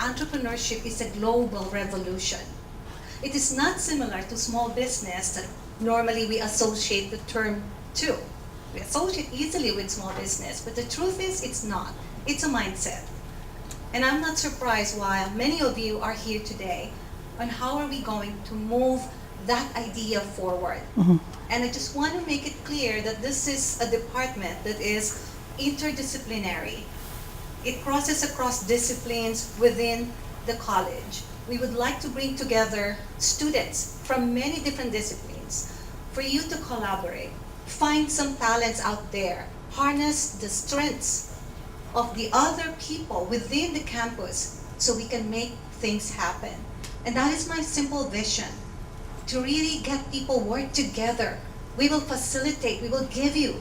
entrepreneurship is a global revolution. It is not similar to small business that normally we associate the term to. We associate easily with small business, but the truth is it's not. It's a mindset. And I'm not surprised why many of you are here today on how are we going to move that idea forward. And I just want to make it clear that this is a department that is interdisciplinary. It crosses across disciplines within the college. We would like to bring together students from many different disciplines for you to collaborate, find some talents out there, harness the strengths of the other people within the campus so we can make things happen. And that is my simple vision, to really get people work together. We will facilitate, we will give you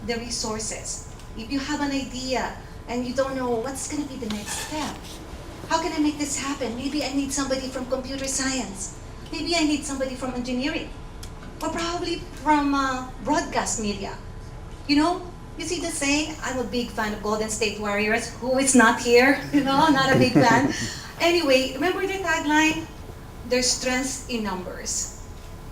the resources. If you have an idea and you don't know what's going to be the next step, how can I make this happen? Maybe I need somebody from computer science. Maybe I need somebody from engineering. Or probably from broadcast media. You know, you see the saying, I'm a big fan of Golden State Warriors. Who is not here? You know, not a big fan. Anyway, remember the tagline? There's strength in numbers.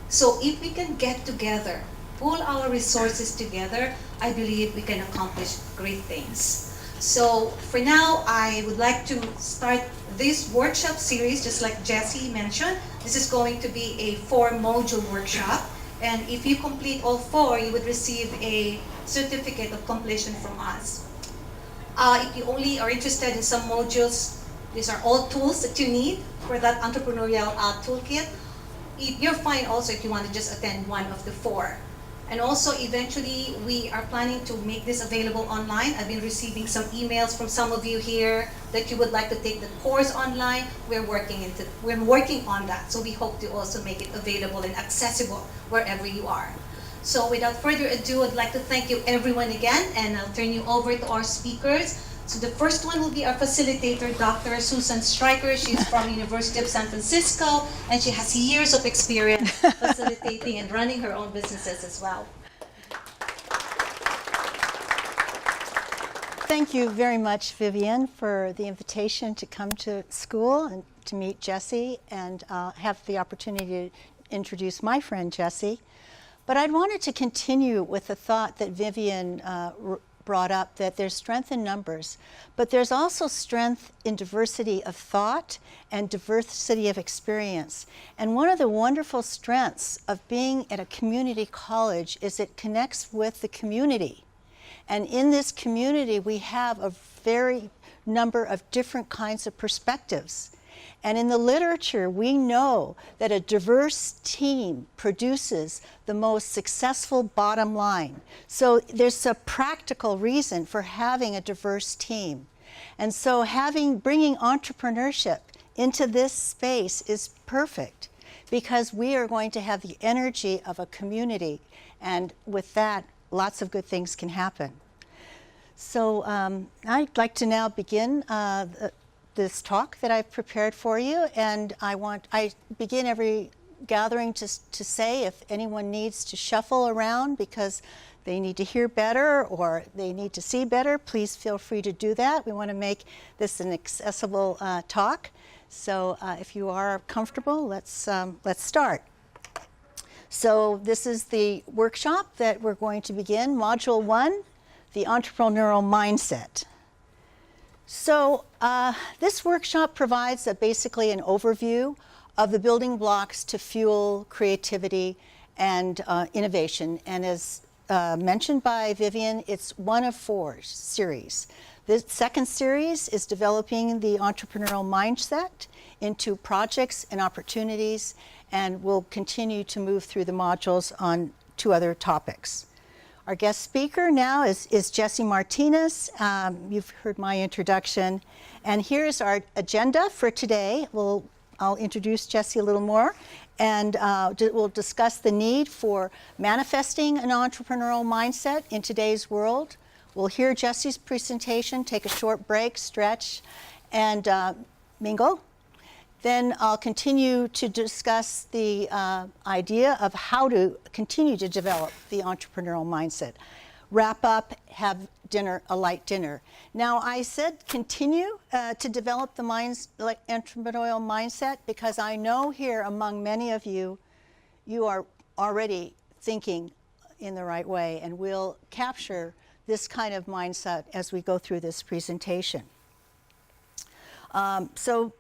So if we can get together, pull our resources together, I believe we can accomplish great things. So for now, I would like to start this workshop series, just like Jesse mentioned. This is going to be a 4-module workshop. And if you complete all 4, you would receive a certificate of completion from us. If you only are interested in some modules, these are all tools that you need for that entrepreneurial toolkit. You're fine also if you want to just attend one of the 4. And also, eventually, we are planning to make this available online. I've been receiving some emails from some of you here that you would like to take the course online. We're working on that. So we hope to also make it available and accessible wherever you are. So without further ado, I'd like to thank you everyone again, and I'll turn you over to our speakers. So the first one will be our facilitator, Dr. Susan Stryker. She's from University of San Francisco, and she has years of experience facilitating and running her own businesses as well. Thank you very much, Vivian, for the invitation to come to school and to meet Jesse and have the opportunity to introduce my friend Jesse. But I wanted to continue with the thought that Vivian brought up, that there's strength in numbers, but there's also strength in diversity of thought and diversity of experience. And one of the wonderful strengths of being at a community college is it connects with the community. And in this community, we have a very number of different kinds of perspectives. And in the literature, we know that a diverse team produces the most successful bottom line. So there's a practical reason for having a diverse team. And so bringing entrepreneurship into this space is perfect, because we are going to have the energy of a community. And with that, lots of good things can happen. So I'd like to now begin this talk that I've prepared for you, and I begin every gathering to say if anyone needs to shuffle around because they need to hear better or they need to see better, please feel free to do that. We want to make this an accessible talk. So if you are comfortable, let's start. So this is the workshop that we're going to begin, Module 1, the Entrepreneurial Mindset. So this workshop provides basically an overview of the building blocks to fuel creativity and innovation. And as mentioned by Vivian, it's one of 4 series. The second series is developing the entrepreneurial mindset into projects and opportunities, and we'll continue to move through the modules on 2 other topics. Our guest speaker now is Jesse Martinez. You've heard my introduction. And here's our agenda for today. I'll introduce Jesse a little more, and we'll discuss the need for manifesting an entrepreneurial mindset in today's world. We'll hear Jesse's presentation, take a short break, stretch, and mingle. Then I'll continue to discuss the idea of how to continue to develop the entrepreneurial mindset. wrap up, have dinner, a light dinner. Now, I said continue to develop the entrepreneurial mindset, because I know here among many of you, you are already thinking in the right way, and we'll capture this kind of mindset as we go through this presentation. So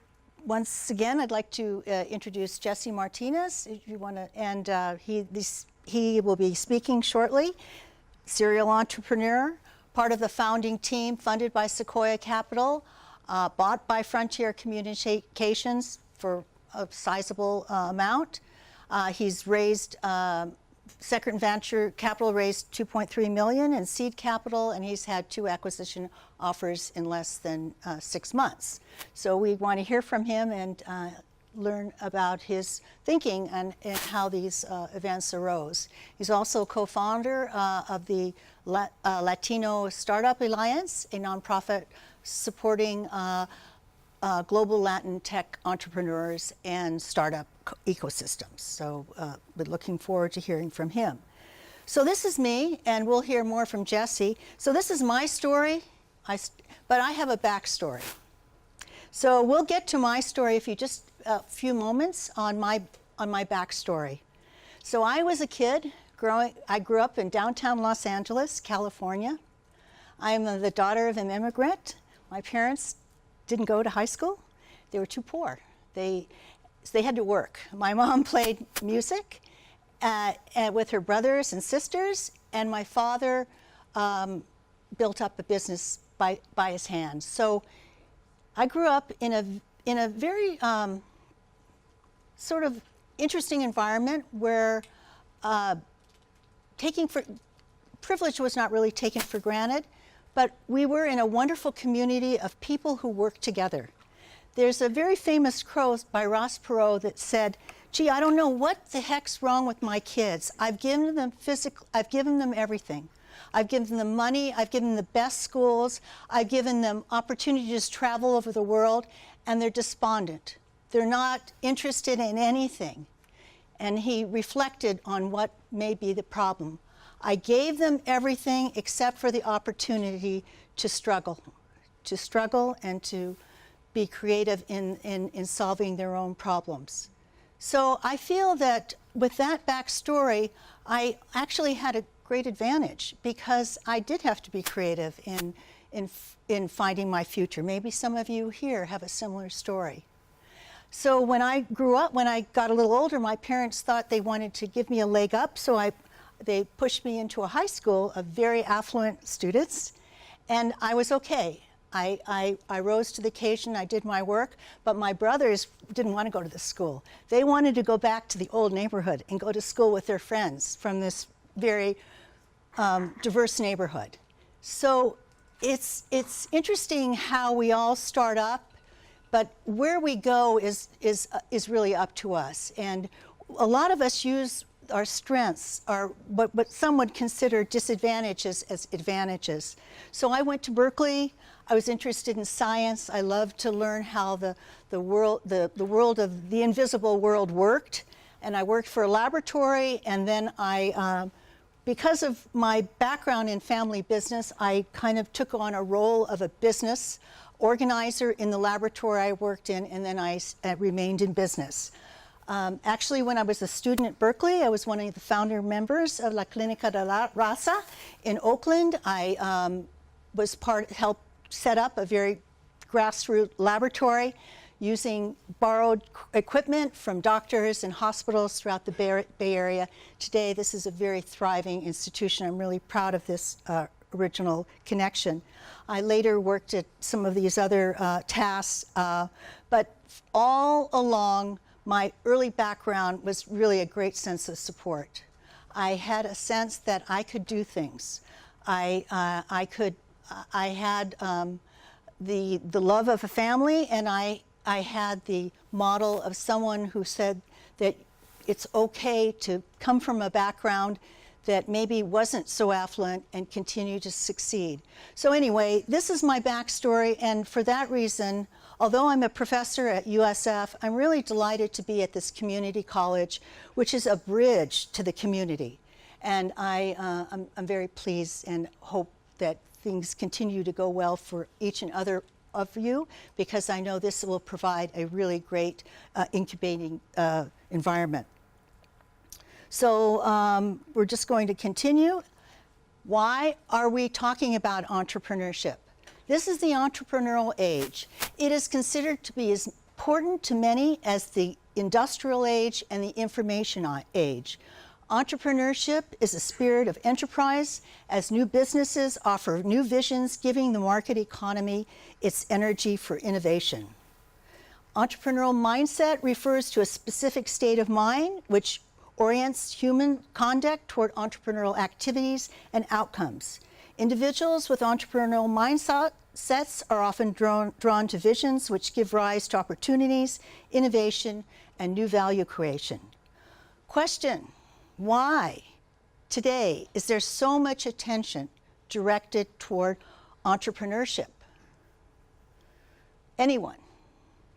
once again, I'd like to introduce Jesse Martinez, if you want to, and he will be speaking shortly. Serial entrepreneur, part of the founding team, funded by Sequoia Capital, bought by Frontier Communications for a sizable amount. He's raised, second venture capital raised $2.3 million in seed capital, and he's had 2 acquisition offers in less than 6 months. So we want to hear from him and learn about his thinking and how these events arose. He's also co-founder of the Latino Startup Alliance, a nonprofit supporting global Latin tech entrepreneurs and startup ecosystems. So we're looking forward to hearing from him. So this is me, and we'll hear more from Jesse. So this is my story, but I have a backstory. So we'll get to my story if you just a few moments on my backstory. So I was a kid I grew up in downtown Los Angeles, California. I am the daughter of an immigrant. My parents didn't go to high school. They were too poor. They had to work. My mom played music with her brothers and sisters, and my father built up a business by his hands. So I grew up in a very sort of interesting environment where privilege was not really taken for granted, but we were in a wonderful community of people who worked together. There's a very famous quote by Ross Perot that said, "Gee, I don't know what the heck's wrong with my kids. I've given them everything. I've given them money, I've given them the best schools, I've given them opportunities to travel over the world, and they're despondent. They're not interested in anything." And he reflected on what may be the problem. I gave them everything except for the opportunity to struggle and to be creative in solving their own problems. So I feel that with that backstory, I actually had a great advantage, because I did have to be creative in finding my future. Maybe some of you here have a similar story. So when I grew up, when I got a little older, my parents thought they wanted to give me a leg up, so they pushed me into a high school of very affluent students, and I was okay. I rose to the occasion, I did my work, but my brothers didn't want to go to the school. They wanted to go back to the old neighborhood and go to school with their friends from this very diverse neighborhood. So it's interesting how we all start up, but where we go is really up to us. And a lot of us use our strengths, what some would consider disadvantages, as advantages. So I went to Berkeley. I was interested in science. I loved to learn how the world of the invisible world worked. And I worked for a laboratory, and then because of my background in family business, I kind of took on a role of a business organizer in the laboratory I worked in, and then I remained in business. Actually, when I was a student at Berkeley, I was one of the founder members of La Clínica de la Raza in Oakland. I helped set up a very grassroots laboratory using borrowed equipment from doctors and hospitals throughout the Bay Area. Today, this is a very thriving institution. I'm really proud of this original connection. I later worked at some of these other tasks, but all along, my early background was really a great sense of support. I had a sense that I could do things. I had the love of a family, and I had the model of someone who said that it's okay to come from a background that maybe wasn't so affluent and continue to succeed. So anyway, this is my backstory, and for that reason, although I'm a professor at USF, I'm really delighted to be at this community college, which is a bridge to the community. And I'm very pleased and hope that things continue to go well for each and other of you, because I know this will provide a really great incubating environment. So we're just going to continue. Why are we talking about entrepreneurship? This is the entrepreneurial age. It is considered to be as important to many as the industrial age and the information age. Entrepreneurship is a spirit of enterprise as new businesses offer new visions, giving the market economy its energy for innovation. Entrepreneurial mindset refers to a specific state of mind which orients human conduct toward entrepreneurial activities and outcomes. Individuals with entrepreneurial mindsets are often drawn to visions which give rise to opportunities, innovation, and new value creation. Question: why today is there so much attention directed toward entrepreneurship? Anyone?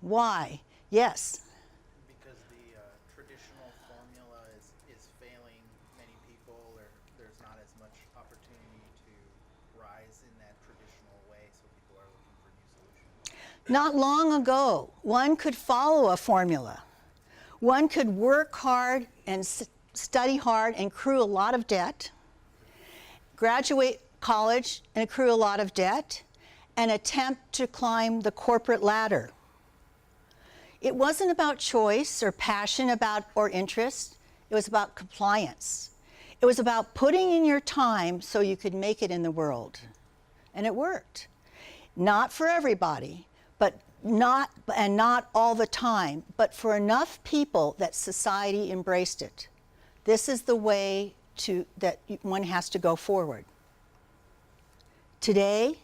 Why? Yes. Because the traditional formula is failing many people, or there's not as much opportunity to rise in that traditional way, so people are looking for new solutions. Not long ago, one could follow a formula. One could work hard and study hard and accrue a lot of debt, graduate college and accrue a lot of debt, and attempt to climb the corporate ladder. It wasn't about choice or passion or interest. It was about compliance. It was about putting in your time so you could make it in the world. And it worked. Not for everybody, but not all the time, but for enough people that society embraced it. This is the way that one has to go forward. Today,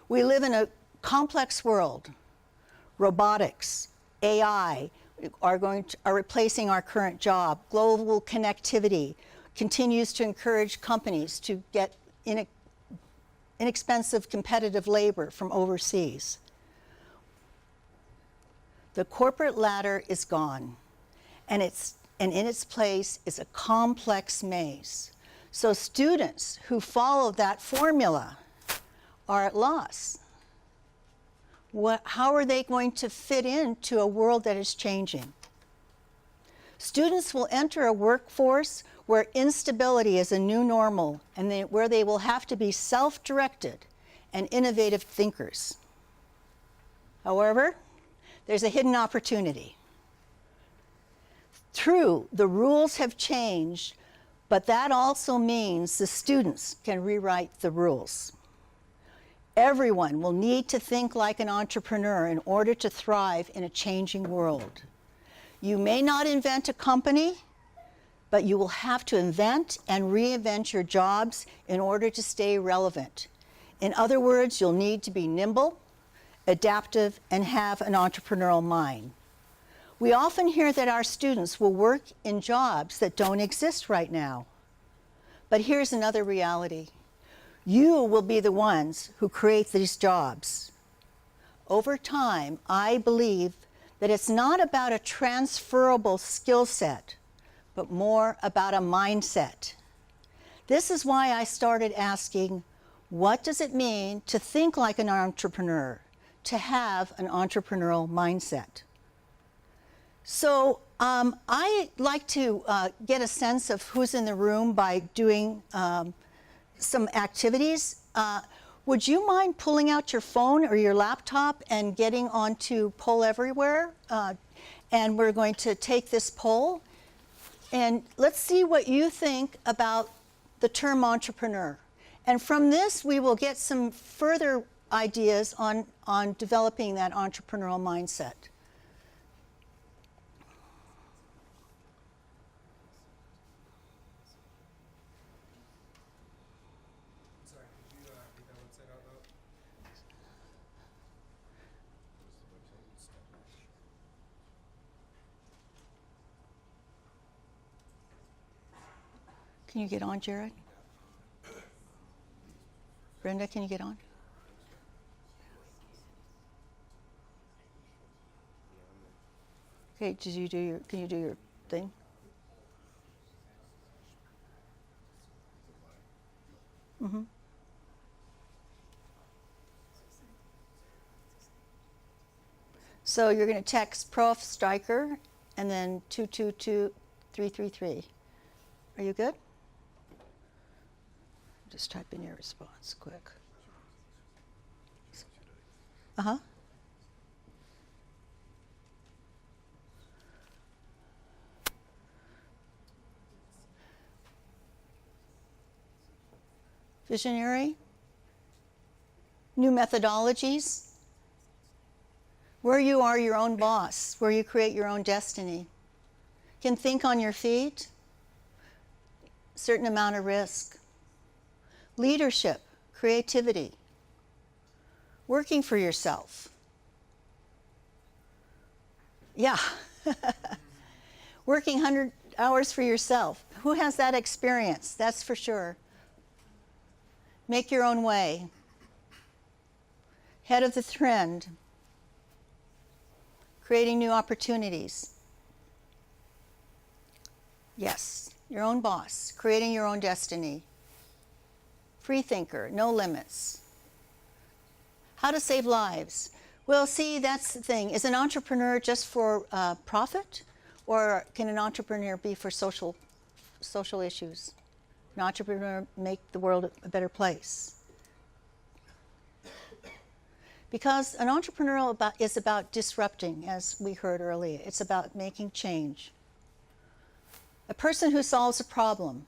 we live in a complex world. Robotics, AI are replacing our current job. Global connectivity continues to encourage companies to get inexpensive competitive labor from overseas. The corporate ladder is gone, and in its place is a complex maze. So students who follow that formula are at loss. How are they going to fit into a world that is changing? Students will enter a workforce where instability is a new normal and where they will have to be self-directed and innovative thinkers. However, there's a hidden opportunity. True, the rules have changed, but that also means the students can rewrite the rules. Everyone will need to think like an entrepreneur in order to thrive in a changing world. You may not invent a company, but you will have to invent and reinvent your jobs in order to stay relevant. In other words, you'll need to be nimble, adaptive, and have an entrepreneurial mind. We often hear that our students will work in jobs that don't exist right now. But here's another reality. You will be the ones who create these jobs. Over time, I believe that it's not about a transferable skill set, but more about a mindset. This is why I started asking, what does it mean to think like an entrepreneur, to have an entrepreneurial mindset? So I like to get a sense of who's in the room by doing some activities. Would you mind pulling out your phone or your laptop and getting onto Poll Everywhere? And we're going to take this poll. And let's see what you think about the term entrepreneur. And from this, we will get some further ideas on developing that entrepreneurial mindset. Can you get on, Jared? Brenda, can you get on? Okay, can you do your thing? Mm-hmm. So you're going to text Prof. Stryker and then 222333. Are you good? Just type in your response quick. Uh-huh. Visionary? New methodologies? Where you are your own boss, where you create your own destiny. Can think on your feet? Certain amount of risk. Leadership, creativity. Working for yourself. Yeah. Working 100 hours for yourself. Who has that experience? That's for sure. Make your own way. Head of the trend. Creating new opportunities. Yes, your own boss. Creating your own destiny. Free thinker, no limits. How to save lives. Well, see, that's the thing. Is an entrepreneur just for profit? Or can an entrepreneur be for social issues? An entrepreneur make the world a better place. Because an entrepreneurial is about disrupting, as we heard earlier. It's about making change. A person who solves a problem,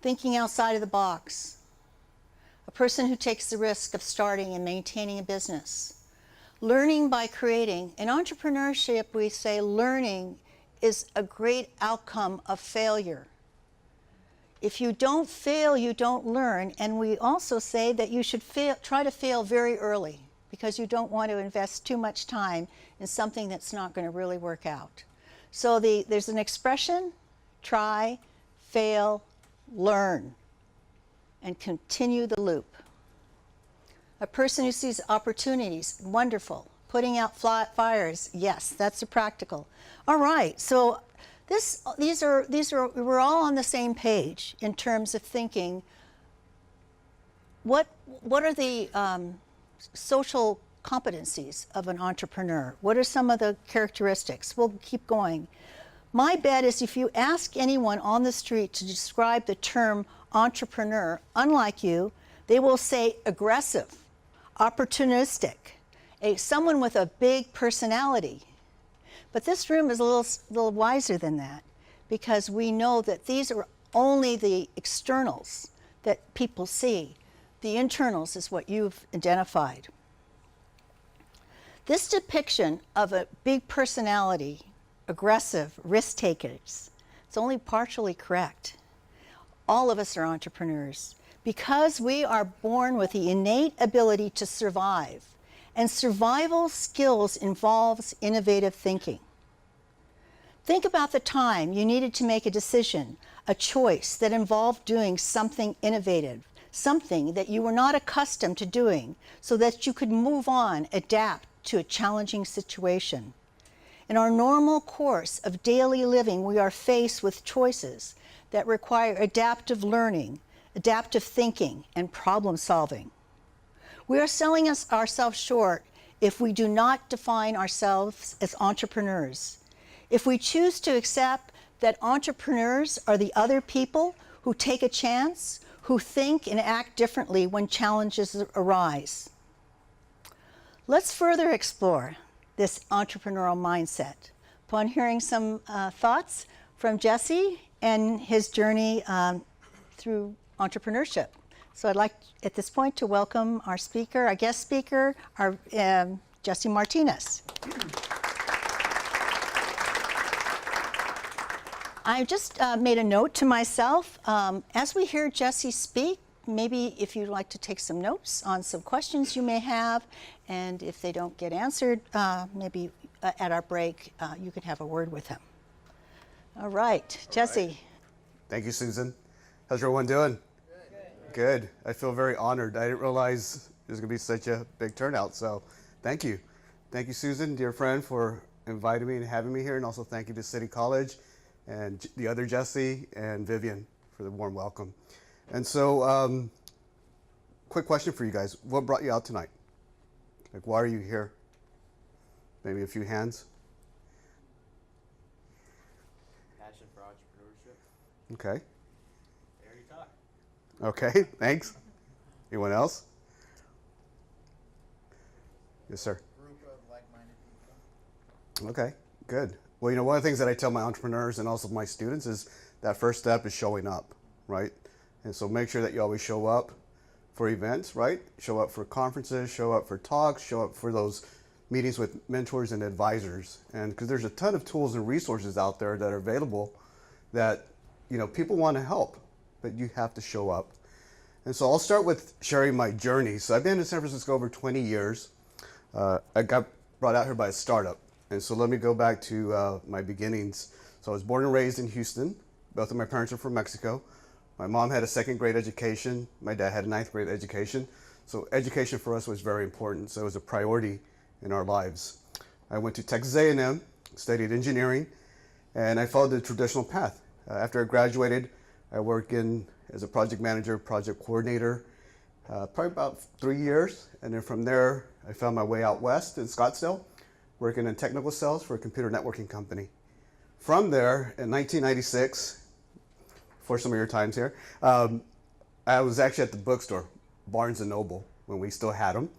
thinking outside of the box. A person who takes the risk of starting and maintaining a business. Learning by creating. In entrepreneurship, we say learning is a great outcome of failure. If you don't fail, you don't learn. And we also say that you should try to fail very early because you don't want to invest too much time in something that's not going to really work out. So there's an expression, try, fail, learn, and continue the loop. A person who sees opportunities, wonderful. Putting out fires, yes, that's a practical. All right, so we're all on the same page in terms of thinking. What are the social competencies of an entrepreneur? What are some of the characteristics? We'll keep going. My bet is if you ask anyone on the street to describe the term entrepreneur, unlike you, they will say aggressive, opportunistic, someone with a big personality. But this room is a little wiser than that because we know that these are only the externals that people see. The internals is what you've identified. This depiction of a big personality, aggressive, risk takers, it's only partially correct. All of us are entrepreneurs because we are born with the innate ability to survive. And survival skills involves innovative thinking. Think about the time you needed to make a decision, a choice that involved doing something innovative, something that you were not accustomed to doing, so that you could move on, adapt to a challenging situation. In our normal course of daily living, we are faced with choices that require adaptive learning, adaptive thinking, and problem solving. We are selling ourselves short if we do not define ourselves as entrepreneurs. If we choose to accept that entrepreneurs are the other people who take a chance, who think and act differently when challenges arise. Let's further explore this entrepreneurial mindset upon hearing some thoughts from Jesse and his journey through entrepreneurship. So I'd like at this point to welcome our speaker, our guest speaker, our Jesse Martinez. I just made a note to myself. As we hear Jesse speak, maybe if you'd like to take some notes on some questions you may have, and if they don't get answered, maybe at our break, you could have a word with him. All right, Jesse. Right. Thank you, Susan. How's everyone doing? Good. I feel very honored. I didn't realize there's going to be such a big turnout, so thank you. Thank you, Susan, dear friend, for inviting me and having me here, and also thank you to City College and the other Jesse and Vivian for the warm welcome. And so, quick question for you guys. What brought you out tonight? Like, why are you here? Maybe a few hands? Passion for entrepreneurship. Okay. There you talk. Okay, thanks. Anyone else? Yes, sir. Group of like-minded people. Okay, good. Well, you know, one of the things that I tell my entrepreneurs and also my students is that first step is showing up, right? And so make sure that you always show up for events, right? Show up for conferences, show up for talks, show up for those meetings with mentors and advisors. And because there's a ton of tools and resources out there that are available that, you know, people want to help, but you have to show up. And so I'll start with sharing my journey. So I've been in San Francisco over 20 years. I got brought out here by a startup. And so let me go back to my beginnings. So I was born and raised in Houston. Both of my parents are from Mexico. My mom had a second grade education. My dad had a ninth grade education. So education for us was very important. So it was a priority in our lives. I went to Texas A&M, studied engineering, and I followed the traditional path. After I graduated, I worked as a project manager, project coordinator, probably about 3 years. And then from there, I found my way out west in Scottsdale, working in technical sales for a computer networking company. From there, in 1996, for some of your times here, I was actually at the bookstore, Barnes & Noble, when we still had them.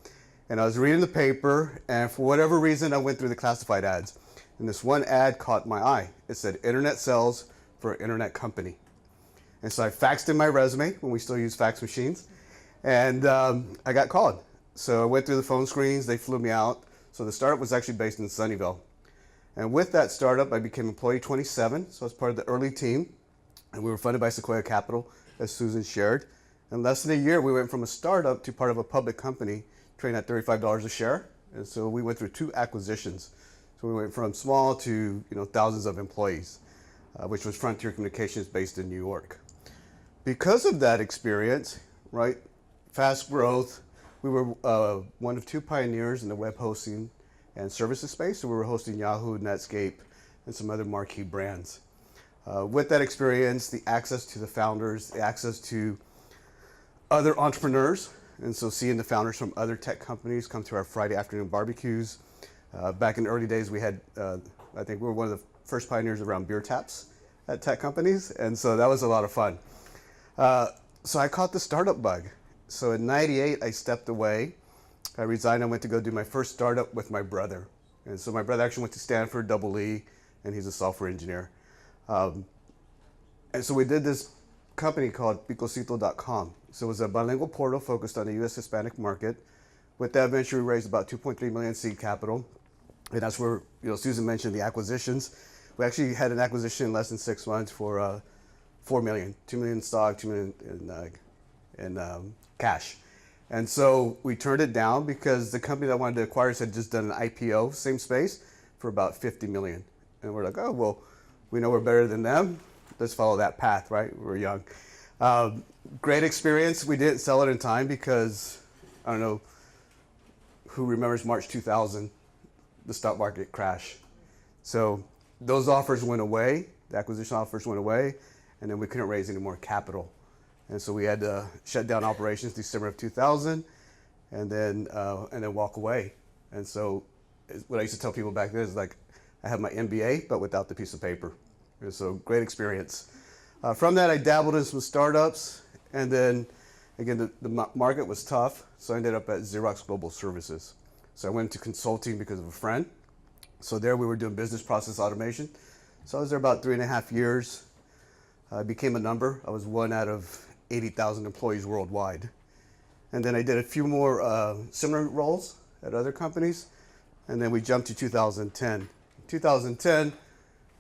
And I was reading the paper, and for whatever reason, I went through the classified ads. And this one ad caught my eye. It said, internet sales for an internet company. And so I faxed in my resume, when we still use fax machines, and I got called. So I went through the phone screens, they flew me out. So the startup was actually based in Sunnyvale. And with that startup, I became employee 27, so I was part of the early team. And we were funded by Sequoia Capital, as Susan shared. In less than a year, we went from a startup to part of a public company, trading at $35 a share. And so we went through 2 acquisitions. So we went from small to thousands of employees, which was Frontier Communications based in New York. Because of that experience, right, fast growth, we were one of 2 pioneers in the web hosting and services space. So we were hosting Yahoo, Netscape, and some other marquee brands. With that experience, the access to the founders, the access to other entrepreneurs, and so seeing the founders from other tech companies come to our Friday afternoon barbecues. Back in the early days, we had, I think we were one of the first pioneers around beer taps at tech companies, and so that was a lot of fun. So I caught the startup bug. So in '98, I stepped away. I resigned. I went to go do my first startup with my brother. And so my brother actually went to Stanford, double E, and he's a software engineer. And so we did this company called picosito.com. So it was a bilingual portal focused on the U.S. Hispanic market. With that venture, we raised about 2.3 million seed capital. And that's where, Susan mentioned the acquisitions. We actually had an acquisition in less than 6 months for $4 million, $2 million in stock, $2 million in cash. And so we turned it down because the company that wanted to acquire us had just done an IPO, same space, for about $50 million. And we're like, oh, well, we know we're better than them. Let's follow that path, right? We're young. Great experience. We didn't sell it in time because, I don't know who remembers March 2000, the stock market crash. So those offers went away. The acquisition offers went away, and then we couldn't raise any more capital. And so we had to shut down operations December of 2000, and then walk away. And so what I used to tell people back then is like, I have my MBA, but without the piece of paper. And so great experience. From that, I dabbled in some startups, and then again, the market was tough, so I ended up at Xerox Global Services. So I went into consulting because of a friend. So there we were doing business process automation. So I was there about 3.5 years. I became a number. I was one out of 80,000 employees worldwide. And then I did a few more similar roles at other companies. And then we jumped to 2010. In 2010,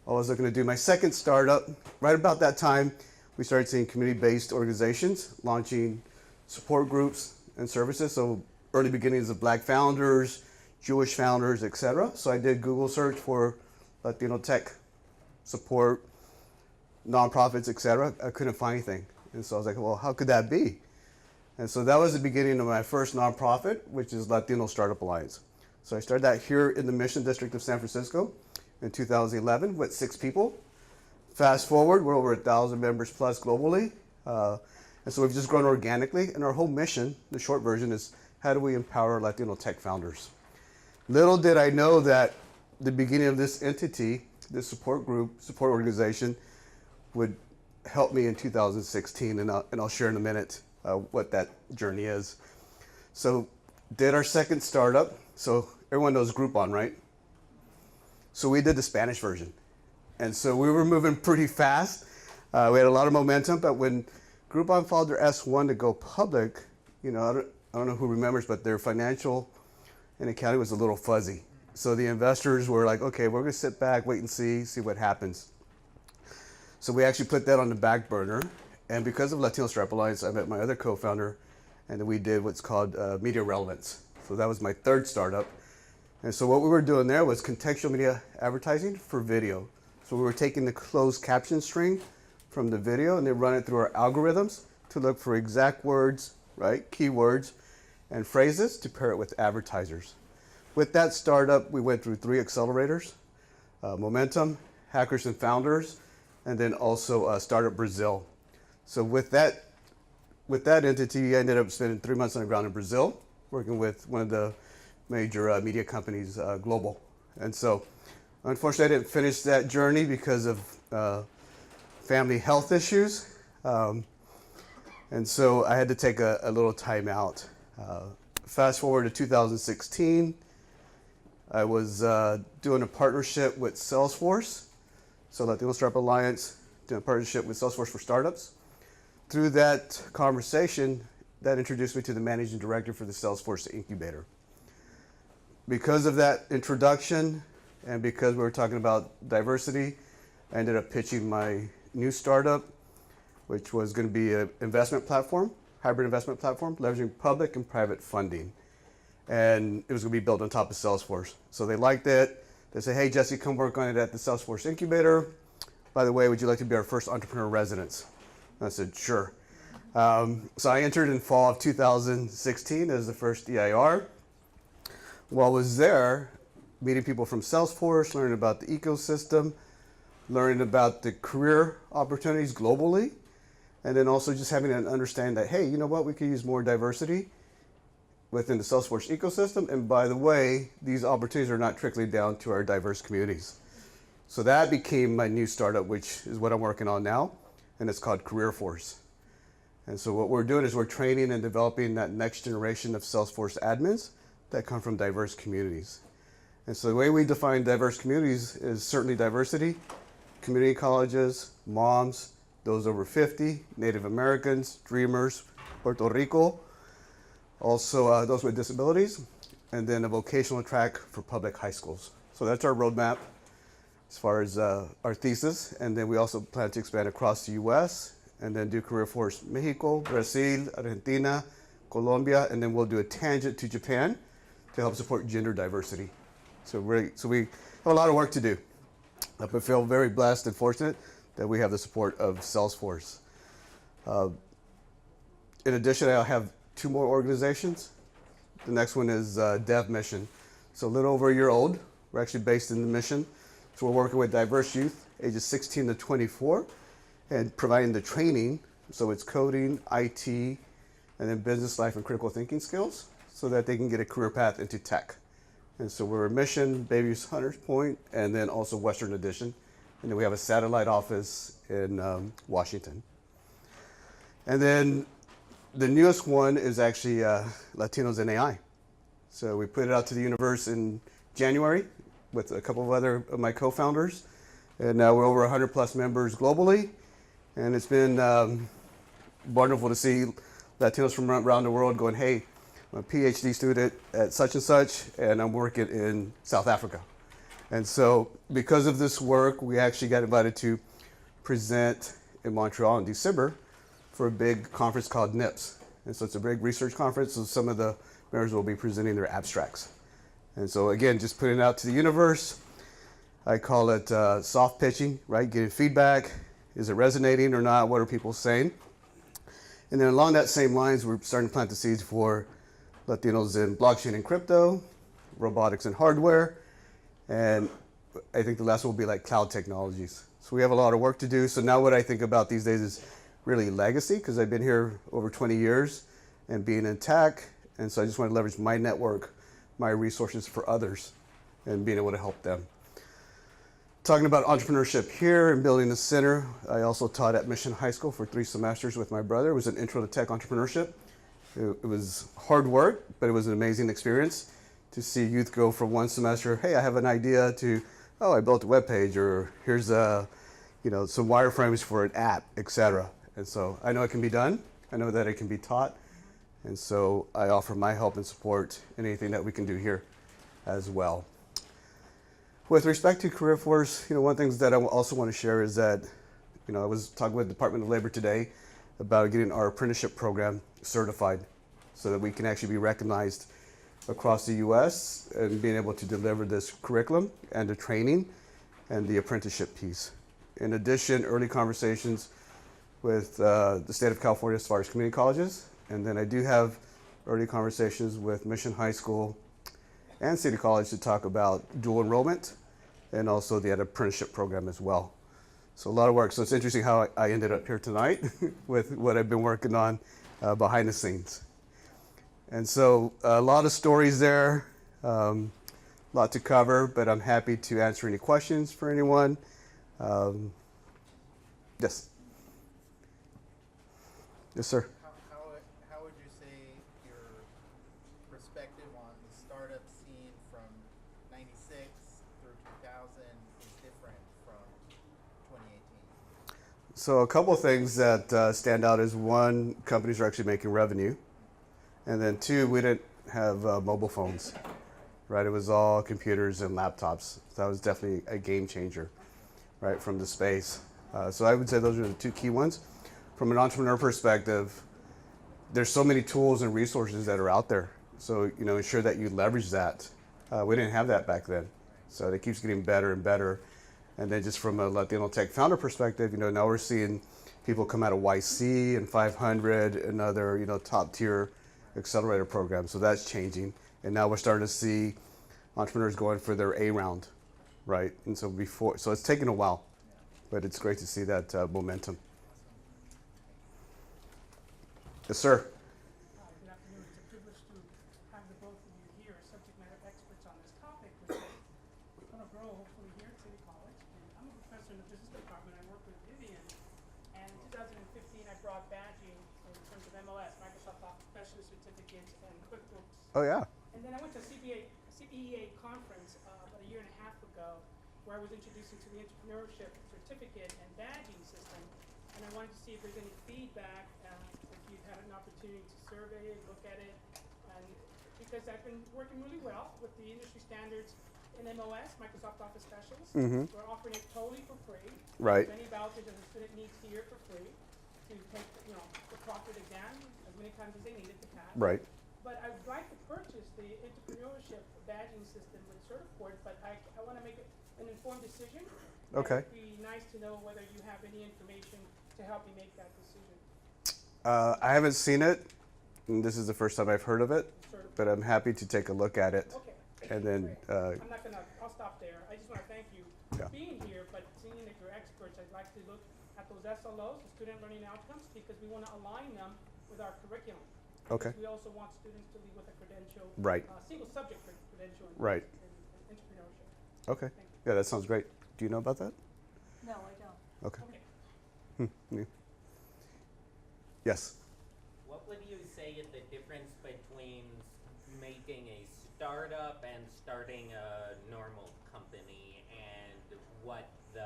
I was looking to do my second startup. Right about that time, we started seeing community-based organizations launching support groups and services. So early beginnings of Black founders, Jewish founders, etc. So I did Google search for Latino Tech support, nonprofits, etc. I couldn't find anything. And so I was like, well, how could that be? And so that was the beginning of my first nonprofit, which is Latino Startup Alliance. So I started that here in the Mission District of San Francisco in 2011 with 6 people. Fast forward, we're over 1,000 members plus globally. And so we've just grown organically, and our whole mission, the short version, is how do we empower Latino tech founders? Little did I know that the beginning of this entity, this support group, support organization, would help me in 2016, and I'll share in a minute what that journey is. So did our second startup. So everyone knows Groupon, right? So we did the Spanish version. And so we were moving pretty fast. We had a lot of momentum, but when Groupon filed their S1 to go public, I don't know who remembers, but their financial and accounting was a little fuzzy. So the investors were like, okay, we're gonna sit back, wait and see what happens. So we actually put that on the back burner. And because of Latino Startup Alliance, I met my other co-founder, and then we did what's called media relevance. So that was my third startup. And so what we were doing there was contextual media advertising for video. So we were taking the closed caption string from the video and then run it through our algorithms to look for exact words, right, keywords, and phrases to pair it with advertisers. With that startup, we went through 3 accelerators, Momentum, Hackers and Founders, and then also Startup Brazil. So with that entity, I ended up spending 3 months on the ground in Brazil, working with one of the major media companies, global. And so, unfortunately, I didn't finish that journey because of family health issues. And so I had to take a little time out. Fast forward to 2016, I was doing a partnership with Salesforce, so Latino Startup Alliance, doing a partnership with Salesforce for Startups. Through that conversation, that introduced me to the managing director for the Salesforce Incubator. Because of that introduction, and because we were talking about diversity, I ended up pitching my new startup, which was going to be an investment platform, hybrid investment platform, leveraging public and private funding. And it was going to be built on top of Salesforce. So they liked it. They said, hey, Jesse, come work on it at the Salesforce Incubator. By the way, would you like to be our first entrepreneur residence? I said, sure. So I entered in fall of 2016 as the first EIR. While I was there, meeting people from Salesforce, learning about the ecosystem, learning about the career opportunities globally, and then also just having an understanding that, hey, you know what, we could use more diversity within the Salesforce ecosystem. And by the way, these opportunities are not trickling down to our diverse communities. So that became my new startup, which is what I'm working on now, and it's called Career Force. And so what we're doing is we're training and developing that next generation of Salesforce admins that come from diverse communities. And so the way we define diverse communities is certainly diversity, community colleges, moms, those over 50, Native Americans, dreamers, Puerto Rico, also those with disabilities, and then a vocational track for public high schools. So that's our roadmap as far as our thesis. And then we also plan to expand across the US and then do Career Force Mexico, Brazil, Argentina, Colombia, and then we'll do a tangent to Japan to help support gender diversity. So we have a lot of work to do. But feel very blessed and fortunate that we have the support of Salesforce. In addition, I have 2 more organizations. The next one is Dev Mission. So a little over a year old. We're actually based in the Mission. So we're working with diverse youth, ages 16 to 24, and providing the training. So it's coding, IT, and then business life and critical thinking skills so that they can get a career path into tech. And so we're a Mission, Bayview Hunters Point, and then also Western Edition. And then we have a satellite office in Washington. And then the newest one is actually Latinos in AI. So we put it out to the universe in January with a couple of other of my co-founders. And now we're over 100 plus members globally. And it's been wonderful to see Latinos from around the world going, hey, I'm a PhD student at such and such, and I'm working in South Africa. And so because of this work, we actually got invited to present in Montreal in December for a big conference called NIPS. And so it's a big research conference, so some of the members will be presenting their abstracts. And so again, just putting it out to the universe. I call it soft pitching, right? Getting feedback. Is it resonating or not? What are people saying? And then along that same lines, we're starting to plant the seeds for Latinos in blockchain and crypto, robotics and hardware, and I think the last one will be like cloud technologies. So we have a lot of work to do. So now what I think about these days is really legacy because I've been here over 20 years and being in tech. And so I just want to leverage my network, my resources for others and being able to help them. Talking about entrepreneurship here and building a center, I also taught at Mission High School for 3 semesters with my brother. It was an intro to tech entrepreneurship. It was hard work, but it was an amazing experience to see youth go from one semester, hey, I have an idea, to, oh, I built a web page, or here's some wireframes for an app, etc. And so I know it can be done. I know that it can be taught. And so I offer my help and support in anything that we can do here as well. With respect to career force, one of the things that I also want to share is that, I was talking with the Department of Labor today about getting our apprenticeship program certified so that we can actually be recognized across the U.S. and being able to deliver this curriculum and the training and the apprenticeship piece. In addition, early conversations with the state of California as far as community colleges, and then I do have early conversations with Mission High School and City College to talk about dual enrollment and also the apprenticeship program as well. So a lot of work. So it's interesting how I ended up here tonight with what I've been working on behind the scenes. And so a lot of stories there, a lot to cover, but I'm happy to answer any questions for anyone. Yes. Yes, sir. How would you say your perspective on the startup scene from 96 through 2000 is different from 2018? So a couple of things that stand out is one, companies are actually making revenue. And then 2, we didn't have mobile phones, right? It was all computers and laptops. So that was definitely a game changer, right, from the space. So I would say those are the 2 key ones. From an entrepreneur perspective, there's so many tools and resources that are out there. So, ensure that you leverage that. We didn't have that back then. So it keeps getting better and better. And then just from a Latino Tech founder perspective, now we're seeing people come out of YC and 500 and other, top tier accelerator programs. So that's changing. And now we're starting to see entrepreneurs going for their A round, right? And so it's taken a while, but it's great to see that momentum. Yes, sir. Good afternoon. It's a privilege to have the both of you here as subject matter experts on this topic, which is going to grow hopefully here at City College. And I'm a professor in the business department. I work with AVION. And in 2015, I brought badging in terms of MLS, Microsoft Office Specialist Certificates, and QuickBooks. Oh, yeah. And then I went to a CPEA conference about a year and a half ago, where I was introducing to the Entrepreneurship certificate and badging system. And I wanted to see if there's any feedback, if you've had an opportunity to survey it, look at it, and because I've been working really well with the industry standards in MOS, Microsoft Office Specialist. Mm-hmm. We're offering it totally for free. Right. Any vouchers that a student needs here for free to take, the proctored exam as many times as they need it to pass. Right. But I'd like to purchase the Entrepreneurship badging system with Certiport, but I want to make an informed decision. Okay. It'd be nice to know whether you have any information to help me make that decision. I haven't seen it, and this is the first time I've heard of it, but I'm happy to take a look at it. Okay. And then, I'm not gonna, I'll stop there. I just want to thank you Yeah. for being here, but seeing that you're experts, I'd like to look at those SLOs, the student learning outcomes, because we want to align them with our curriculum. Okay. We also want students to leave with a credential, Right. Single subject credential in, Right. in entrepreneurship. Okay. Thank you. Yeah, that sounds great. Do you know about that? No, I don't. Okay. Okay. Yeah. Yes. What would you say is the difference between making a startup and starting a normal company, and what the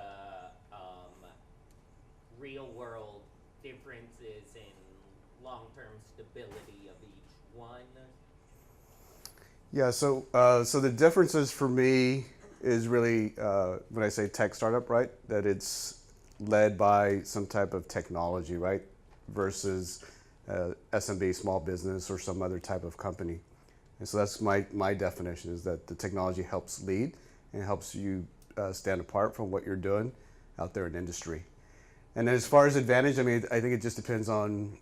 real world differences in long-term stability of each one? Yeah, so the differences for me is really when I say tech startup, right, that it's led by some type of technology, right, versus SMB, small business, or some other type of company. And so that's my definition, is that the technology helps lead and helps you stand apart from what you're doing out there in industry. And then as far as advantage, I mean, I think it just depends on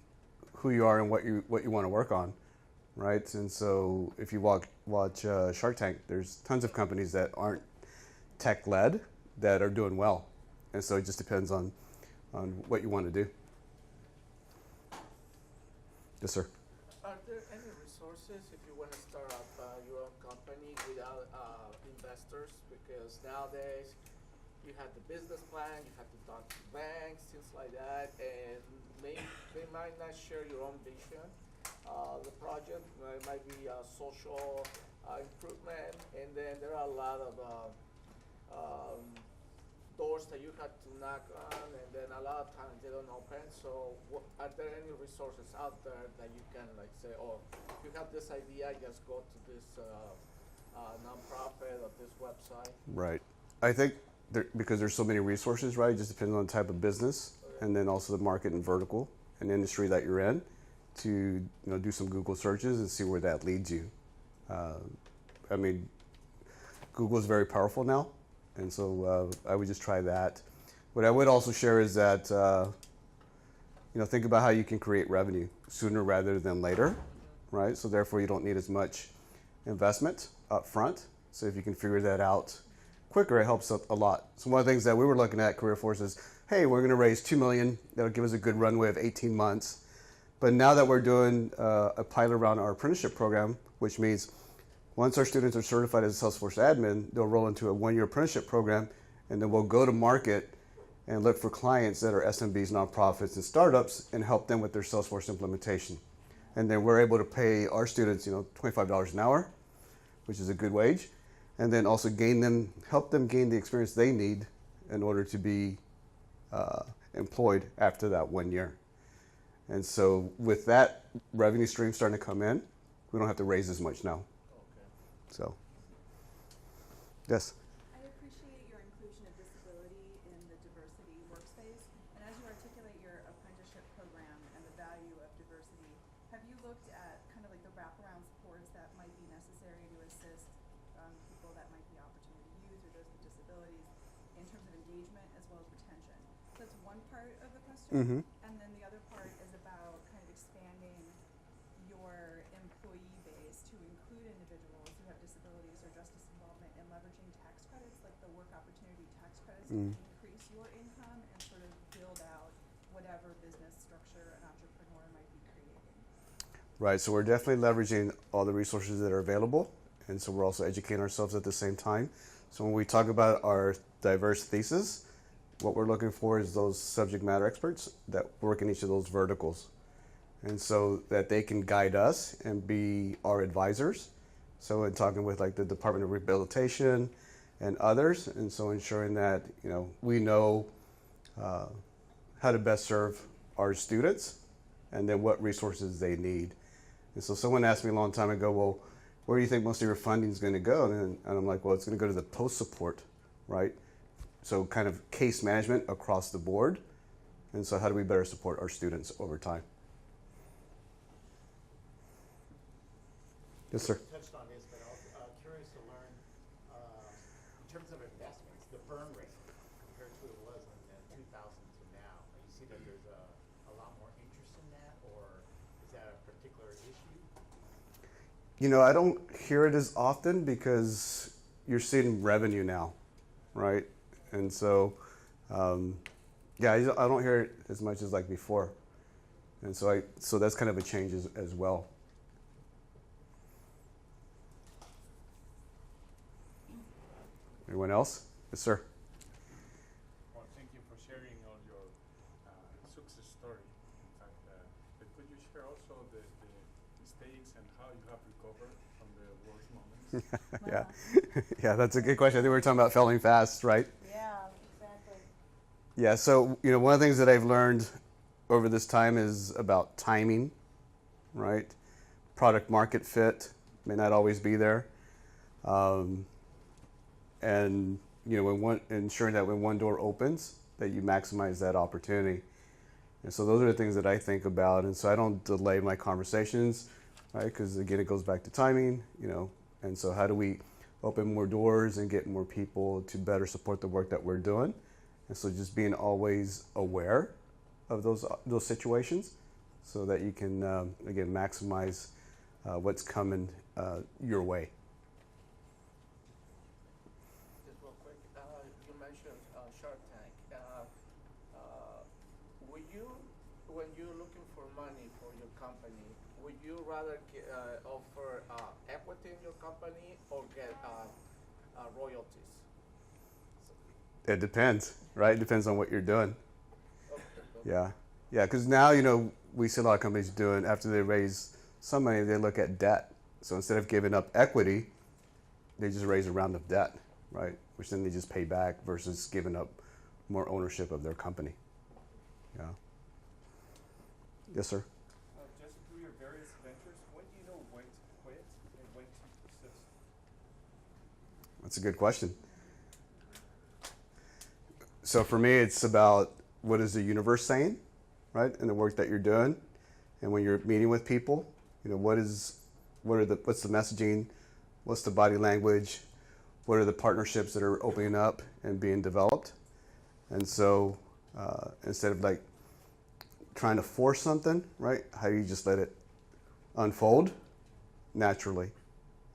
who you are and what you want to work on, right? And so if you watch Shark Tank, there's tons of companies that aren't tech-led that are doing well. And so it just depends on what you want to do. Yes, sir. Are there any resources if you want to start up your own company without investors? Because nowadays you have the business plan, you have to talk to banks, things like that, and they might not share your own vision. The project might be social improvement, and then there are a lot of doors that you have to knock on, and then a lot of times they don't open. So are there any resources out there that you can like say, oh, if you have this idea, just go to this nonprofit or this website? Right. I think because there's so many resources, right? It just depends on the type of business, and then also the market and vertical and industry that you're in, to do some Google searches and see where that leads you. I mean, Google is very powerful now, and so I would just try that. What I would also share is that think about how you can create revenue sooner rather than later, right? So therefore, you don't need as much investment up front. So if you can figure that out quicker, it helps a lot. So one of the things that we were looking at Career Force is, hey, we're going to raise $2 million. That'll give us a good runway of 18 months. But now that we're doing a pilot around our apprenticeship program, which means once our students are certified as a Salesforce admin, they'll roll into a one-year apprenticeship program, and then we'll go to market and look for clients that are SMBs, nonprofits, and startups, and help them with their Salesforce implementation. And then we're able to pay our students, $25 an hour, which is a good wage, and then also help them gain the experience they need in order to be employed after that 1 year. And so with that revenue stream starting to come in, we don't have to raise as much now. Okay. So, yes. I appreciate your inclusion of disability in the diversity workspace. And as you articulate your apprenticeship program and the value of diversity, have you looked at kind of like the wraparound supports that might be necessary to assist people that might be opportunity youth or those with disabilities in terms of engagement as well as retention? So that's one part of the question. Mm-hmm. And then the other part is about kind of expanding your employee base to include individuals who have disabilities or justice involvement and leveraging tax credits like the work opportunity tax credits to increase your income and sort of build out whatever business structure an entrepreneur might be creating. Right, so we're definitely leveraging all the resources that are available, and so we're also educating ourselves at the same time. So when we talk about our diverse thesis, what we're looking for is those subject matter experts that work in each of those verticals. And so that they can guide us and be our advisors. So in talking with like the Department of Rehabilitation and others, and so ensuring that, we know how to best serve our students and then what resources they need. And so someone asked me a long time ago, well, where do you think most of your funding is going to go? And I'm like, well, it's going to go to the post support, right? So kind of case management across the board. And so how do we better support our students over time? Yes, sir. You touched on this, but I was curious to learn, in terms of investments, the burn rate compared to what it was in 2000 to now. You see that there's a lot more interest in that, or is that a particular issue? I don't hear it as often because you're seeing revenue now, right? And so, I don't hear it as much as like before. And so that's kind of a change as well. Anyone else? Yes, sir. Well, thank you for sharing all your success story. In fact, but could you share also the mistakes and how you have recovered from the worst moments? Yeah, that's a good question. I think we were talking about failing fast, right? Yeah, exactly. Yeah, so one of the things that I've learned over this time is about timing, right? Product market fit may not always be there. And ensuring that when one door opens, that you maximize that opportunity. And so those are the things that I think about. And so I don't delay my conversations, right? Because again, it goes back to timing, And so how do we open more doors and get more people to better support the work that we're doing? And so just being always aware of those situations, so that you can again maximize what's coming your way. You mentioned Shark Tank. Were you when you're looking for money for your company, would you rather offer equity in your company or get royalties? It depends, right? It depends on what you're doing. Okay. Yeah, yeah, because now, we see a lot of companies doing, after they raise some money, they look at debt. So instead of giving up equity, they just raise a round of debt, right? Which then they just pay back versus giving up more ownership of their company. Yeah. Yes, sir? Just through your various ventures, when do you know when to quit and when to persist? That's a good question. So for me, it's about what is the universe saying, right, in the work that you're doing, and when you're meeting with people, what's the messaging, what's the body language, what are the partnerships that are opening up and being developed, and so instead of like trying to force something, right, how do you just let it unfold naturally,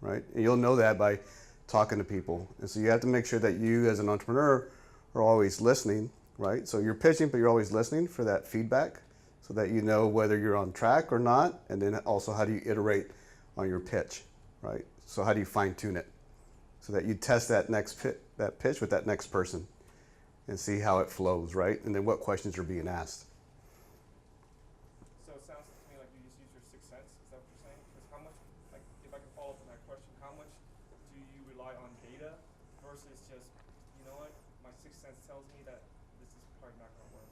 right? And you'll know that by talking to people, and so you have to make sure that you as an entrepreneur are always listening, right? So you're pitching, but you're always listening for that feedback so that you know whether you're on track or not. And then also, how do you iterate on your pitch, right? So how do you fine tune it so that you test that pitch with that next person and see how it flows, right? And then what questions are being asked. So it sounds to me like you just use your sixth sense. Is that what you're saying? Because how much, like, if I can follow up on that question, how much do you rely on data versus just, you know what, my sixth sense tells me that this is probably not going to work,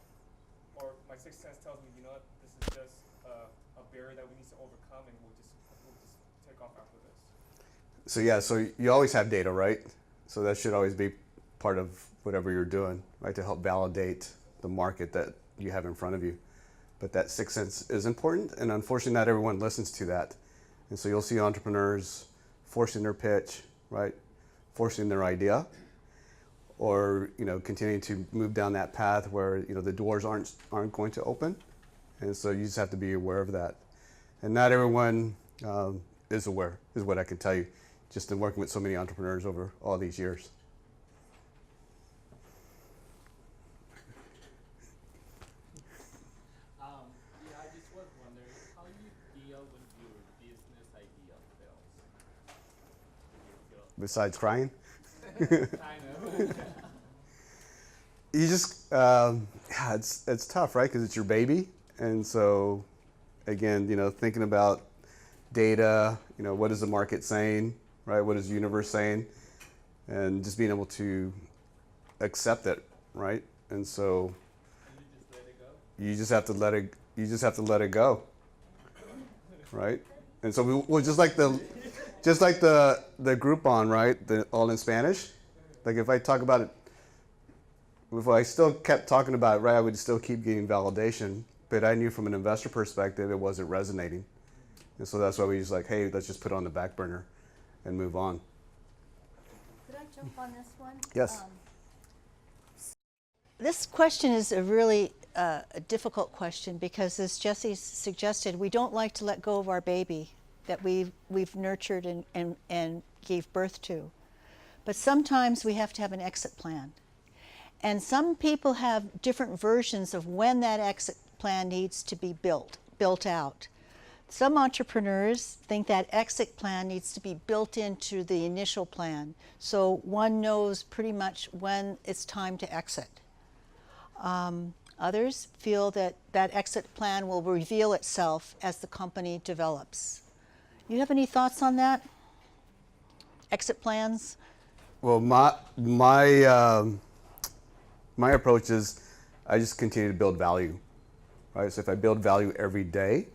or my sixth sense tells me, you know what, this is just a barrier that we need to overcome, and we'll just take off after this. So yeah, so you always have data, right? So that should always be part of whatever you're doing, right, to help validate the market that you have in front of you. But that sixth sense is important, and unfortunately not everyone listens to that. And so you'll see entrepreneurs forcing their pitch, right, forcing their idea, or continuing to move down that path where the doors aren't going to open. And so you just have to be aware of that. And not everyone is aware, is what I can tell you, just in working with so many entrepreneurs over all these years. I just was wondering how you deal when your business idea fails. Besides crying? Kind of. You just, it's tough, right? Because it's your baby. And so, again, thinking about data, what is the market saying, right? What is the universe saying? And just being able to accept it, right? And so you just have to let it go, right? And so we'll just like the Groupon, right? The all in Spanish. Like if I talk about it, if I still kept talking about it, right, I would still keep getting validation. But I knew from an investor perspective, it wasn't resonating. And so that's why we just like, hey, let's just put it on the back burner and move on. Could I jump on this one? Yes. This question is a really a difficult question because, as Jesse suggested, we don't like to let go of our baby that we've nurtured and gave birth to. But sometimes we have to have an exit plan. And some people have different versions of when that exit plan needs to be built out. Some entrepreneurs think that exit plan needs to be built into the initial plan, so one knows pretty much when it's time to exit. Others feel that that exit plan will reveal itself as the company develops. You have any thoughts on that? Exit plans? Well, my approach is I just continue to build value, right? So if I build value every day,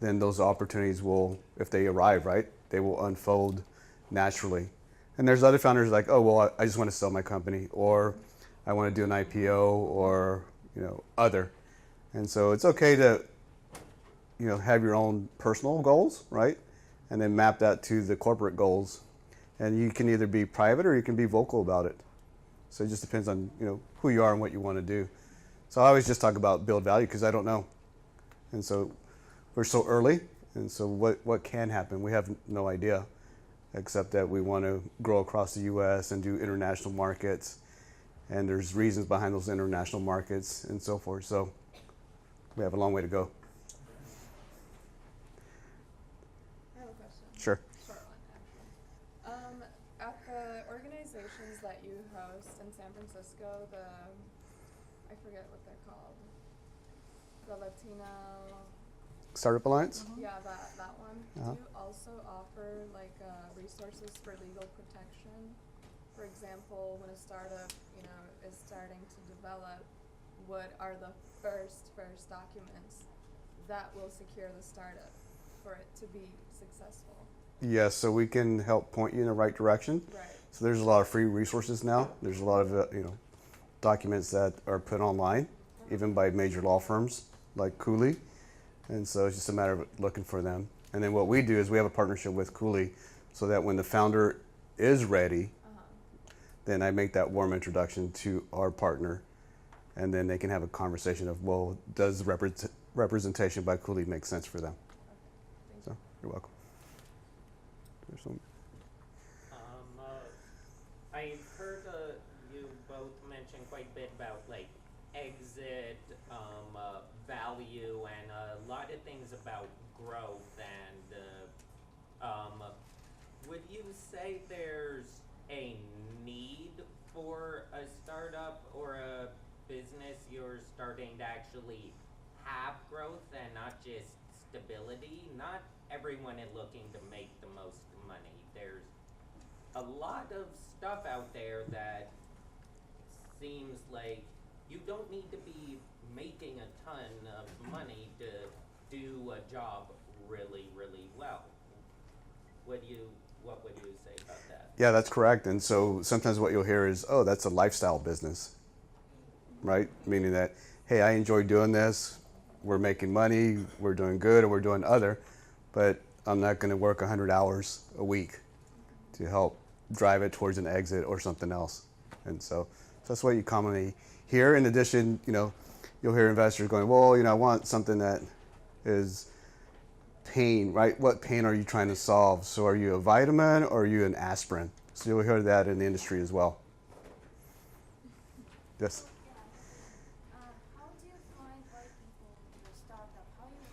then those opportunities will, if they arrive, right, they will unfold naturally. And there's other founders like, oh, well, I just want to sell my company, or I want to do an IPO, or other. And so it's okay to have your own personal goals, right, and then map that to the corporate goals. And you can either be private or you can be vocal about it. So it just depends on who you are and what you want to do. So I always just talk about build value because I don't know. And so we're so early, and so what can happen? We have no idea, except that we want to grow across the U.S. and do international markets, and there's reasons behind those international markets and so forth. So we have a long way to go. I have a question. Sure. Short one, actually. At the organizations that you host in San Francisco, I forget what they're called. The Latino. Startup Alliance? Yeah, that one. Uh-huh. Do you also offer like resources for legal protection? For example, when a startup, is starting to develop, what are the first documents that will secure the startup for it to be successful? Yes, so we can help point you in the right direction. Right. So there's a lot of free resources now. There's a lot of documents that are put online, even by major law firms like Cooley. And so it's just a matter of looking for them. And then what we do is we have a partnership with Cooley so that when the founder is ready, then I make that warm introduction to our partner. And then they can have a conversation of, well, does representation by Cooley make sense for them? Okay. So you're welcome. There's some. I've heard you both mention quite a bit about like exit, value, and a lot of things about growth. And would you say there's a need for a startup or a business you're starting to actually have growth and not just stability? Not everyone is looking to make the most money. There's a lot of stuff out there that seems like you don't need to be making a ton of money to do a job really, really well. What would you say about that? Yeah, that's correct. And so sometimes what you'll hear is, oh, that's a lifestyle business, right? Meaning that, hey, I enjoy doing this. We're making money. We're doing good, or we're doing other, but I'm not going to work 100 hours a week to help drive it towards an exit or something else. And so that's what you commonly hear. In addition, you'll hear investors going, well, I want something that is pain, right? What pain are you trying to solve? So are you a vitamin or are you an aspirin? So you'll hear that in the industry as well. Yes? How do you find right people in your startup? How do you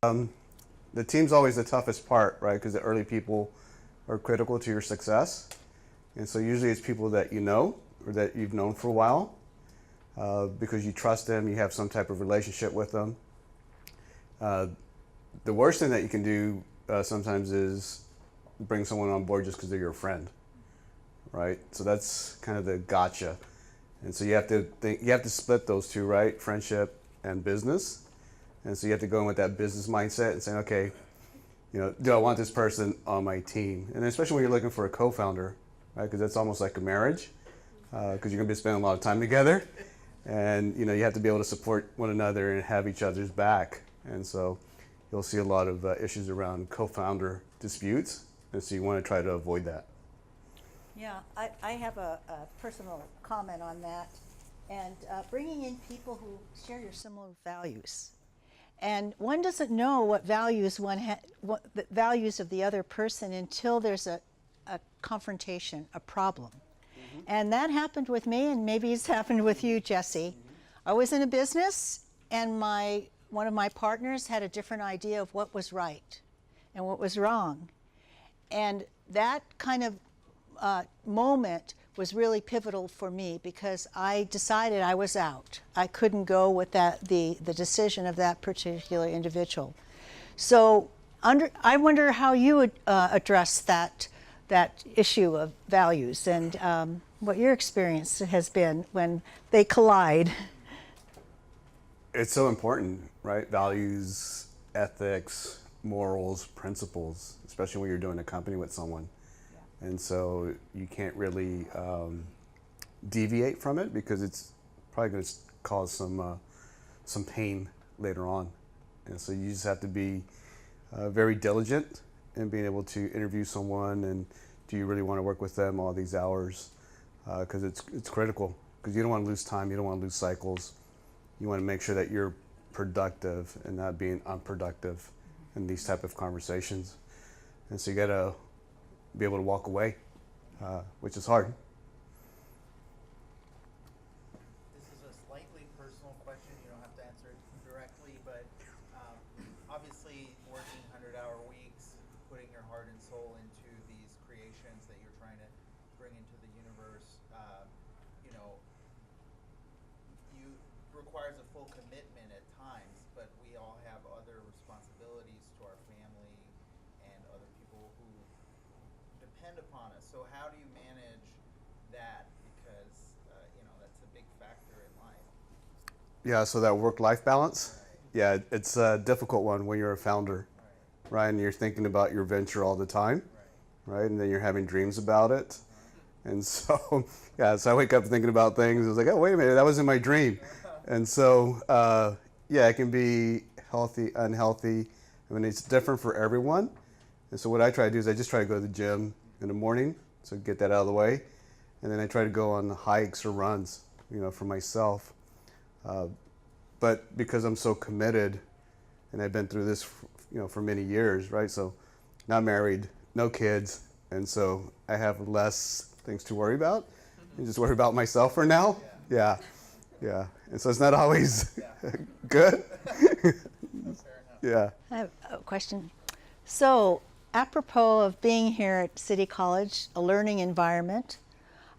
recognize? The team's always the toughest part, right? Because the early people are critical to your success. And so usually it's people that you know or that you've known for a while because you trust them, you have some type of relationship with them. The worst thing that you can do sometimes is bring someone on board just because they're your friend, right? So that's kind of the gotcha. And so you have to split those two, right? Friendship and business. And so you have to go in with that business mindset and say, okay, do I want this person on my team? And especially when you're looking for a co-founder, right? Because that's almost like a marriage, because you're going to be spending a lot of time together. And, you have to be able to support one another and have each other's back. And so you'll see a lot of issues around co-founder disputes. And so you want to try to avoid that. Yeah, I have a personal comment on that. And bringing in people who share your similar values. And one doesn't know what values what the values of the other person until there's a confrontation, a problem. Mm-hmm. And that happened with me, and maybe it's happened with you, Jesse. Mm-hmm. I was in a business, and one of my partners had a different idea of what was right and what was wrong. And that kind of moment was really pivotal for me because I decided I was out. I couldn't go with the decision of that particular individual. So I wonder how you would address that issue of values and what your experience has been when they collide. It's so important, right? Values, ethics, morals, principles, especially when you're doing a company with someone. And so you can't really deviate from it because it's probably going to cause some pain later on. And so you just have to be very diligent in being able to interview someone and do you really want to work with them all these hours? Because it's critical because you don't want to lose time, you don't want to lose cycles. You want to make sure that you're productive and not being unproductive. in these type of conversations. And so you gotta be able to walk away, which is hard. This is a slightly personal question. You don't have to answer it directly, but obviously working 100-hour weeks, putting your heart and soul into these creations that you're trying to bring into the universe, you know, you requires a full commitment at times, but we all have other responsibilities to our family and other people who depend upon us. So how do you manage that? Because you know, that's a big factor in life. Yeah, so that work-life balance, yeah, it's a difficult one when you're a founder, right? And you're thinking about your venture all the time, right? And then you're having dreams about it. And so, yeah, so I wake up thinking about things. I was like, oh, wait a minute, that was in my dream. And so, yeah, it can be healthy, unhealthy. I mean, it's different for everyone. And so what I try to do is I just try to go to the gym in the morning, so get that out of the way. And then I try to go on hikes or runs, you know, for myself. But because I'm so committed, and I've been through this, you know, for many years, right? So not married, no kids. And so I have less things to worry about and just worry about myself for now. Yeah. Yeah. And so it's not always good. Yeah. I have a question. So, apropos of being here at City College, a learning environment,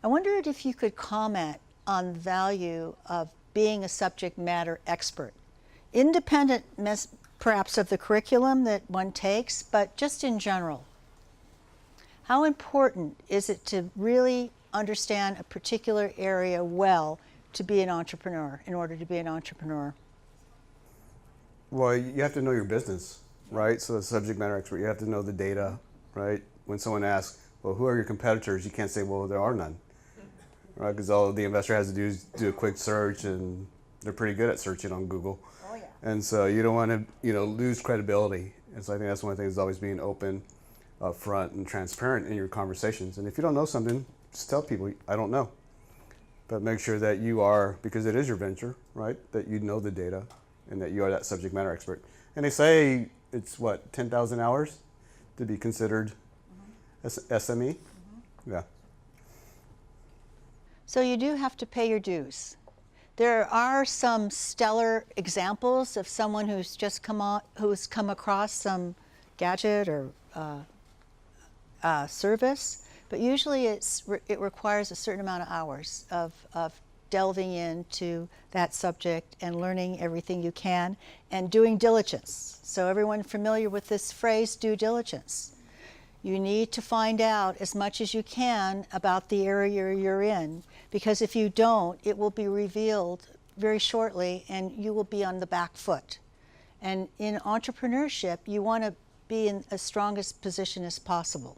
I wondered if you could comment on the value of being a subject matter expert, independent perhaps of the curriculum that one takes, but just in general. How important is it to really understand a particular area well to be an entrepreneur, in order to be an entrepreneur? Well, you have to know your business, right? So, the subject matter expert, you have to know the data, right? When someone asks, well, who are your competitors? You can't say, well, there are none, right? Because all the investor has to do is do a quick search, and they're pretty good at searching on Google. Oh, yeah. And so you don't want to, you know, lose credibility. And so I think that's one of the things, is always being open, upfront, and transparent in your conversations. And if you don't know something, just tell people, I don't know. But make sure that you are, because it is your venture, right? That you know the data and that you are that subject matter expert. And they say it's what, 10,000 hours to be considered SME? Yeah. So you do have to pay your dues. There are some stellar examples of someone who's just who's come across some gadget or service, but usually it requires a certain amount of hours of delving into that subject and learning everything you can and doing diligence. So everyone familiar with this phrase, due diligence. You need to find out as much as you can about the area you're in, because if you don't, it will be revealed very shortly and you will be on the back foot. And in entrepreneurship, you want to be in as strongest position as possible,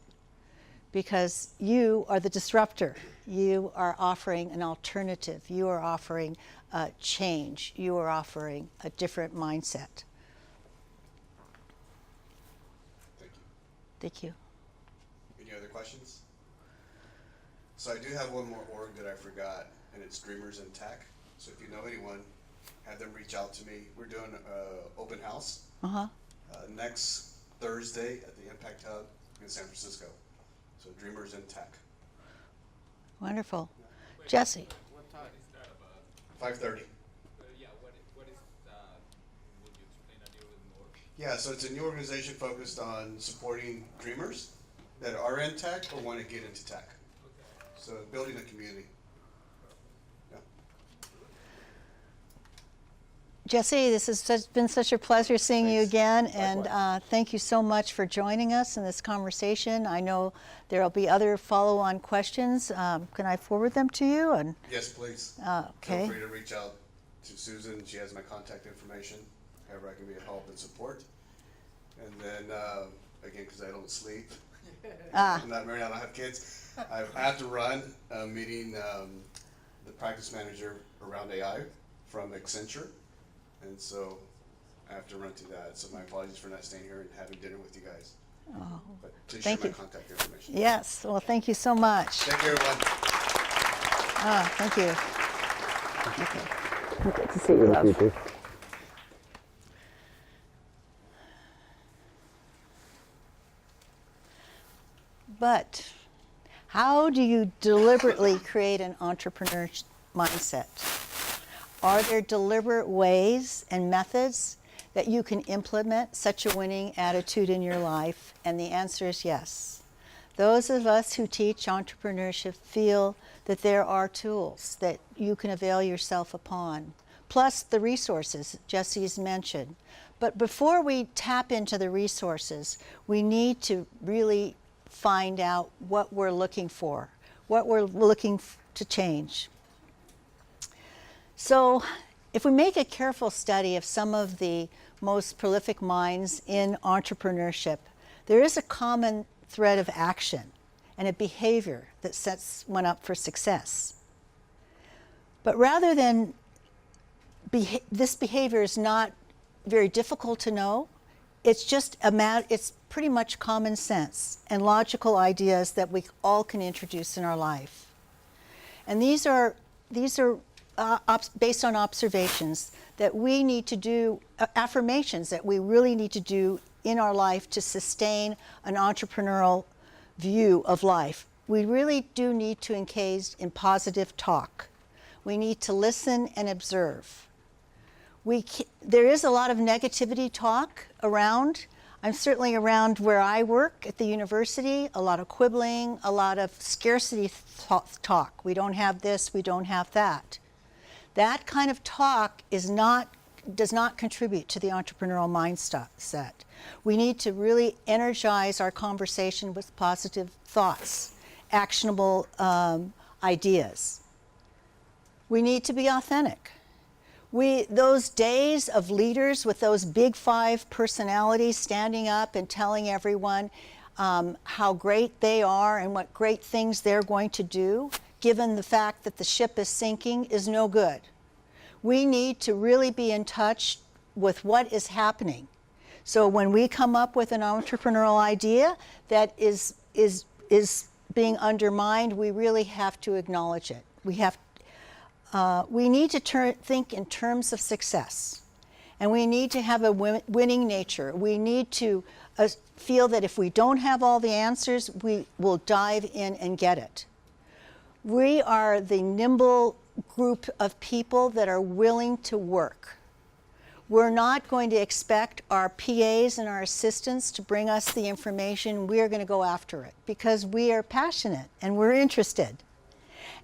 because you are the disruptor. You are offering an alternative. You are offering a change. You are offering a different mindset. Thank you. Thank you. Any other questions? So I do have one more org that I forgot, and it's Dreamers in Tech. So if you know anyone, have them reach out to me. We're doing an open house next Thursday at the Impact Hub in San Francisco. So Dreamers in Tech. Wonderful. Jesse. What time is that about? 5:30. Yeah, what is, would you explain a little bit more? Yeah, so it's a new organization focused on supporting dreamers that are in tech or want to get into tech. Okay. So building a community. Yeah. Jesse, this has been such a pleasure seeing you again, and thank you so much for joining us in this conversation. I know there will be other follow-on questions. Can I forward them to you? And Yes, please. okay. Feel free to reach out to Susan. She has my contact information. However, I can be of help and support. And then, again, because I don't sleep, I'm not married, I don't have kids. I have to run a meeting, the practice manager around AI from Accenture. And so I have to run to that. So my apologies for not staying here and having dinner with you guys. Oh, But please thank share you. my contact information. Yes, well, thank you so much. Thank you, everyone. Thank you. Okay. Good to see you, love. But how do you deliberately create an entrepreneur mindset? Are there deliberate ways and methods that you can implement such a winning attitude in your life? And the answer is yes. Those of us who teach entrepreneurship feel that there are tools that you can avail yourself upon, plus the resources Jesse's mentioned. But before we tap into the resources, we need to really find out what we're looking for, what we're looking to change. So if we make a careful study of some of the most prolific minds in entrepreneurship, there is a common thread of action and a behavior that sets one up for success. But rather than this behavior is not very difficult to know, it's just it's pretty much common sense and logical ideas that we all can introduce in our life. And these are based on observations that we need to do, affirmations that we really need to do in our life to sustain an entrepreneurial view of life. We really do need to engage in positive talk. We need to listen and observe. There is a lot of negativity talk around. I'm certainly around where I work at the university, a lot of quibbling, a lot of scarcity talk. We don't have this, we don't have that. That kind of talk does not contribute to the entrepreneurial mindset. We need to really energize our conversation with positive thoughts, actionable ideas. We need to be authentic. Those days of leaders with those big five personalities standing up and telling everyone how great they are and what great things they're going to do, given the fact that the ship is sinking, is no good. We need to really be in touch with what is happening. So when we come up with an entrepreneurial idea that is being undermined, we really have to acknowledge it. We need to think in terms of success, and we need to have a winning nature. We need to feel that if we don't have all the answers, we will dive in and get it. We are the nimble group of people that are willing to work. We're not going to expect our PAs and our assistants to bring us the information. We're going to go after it because we are passionate and we're interested.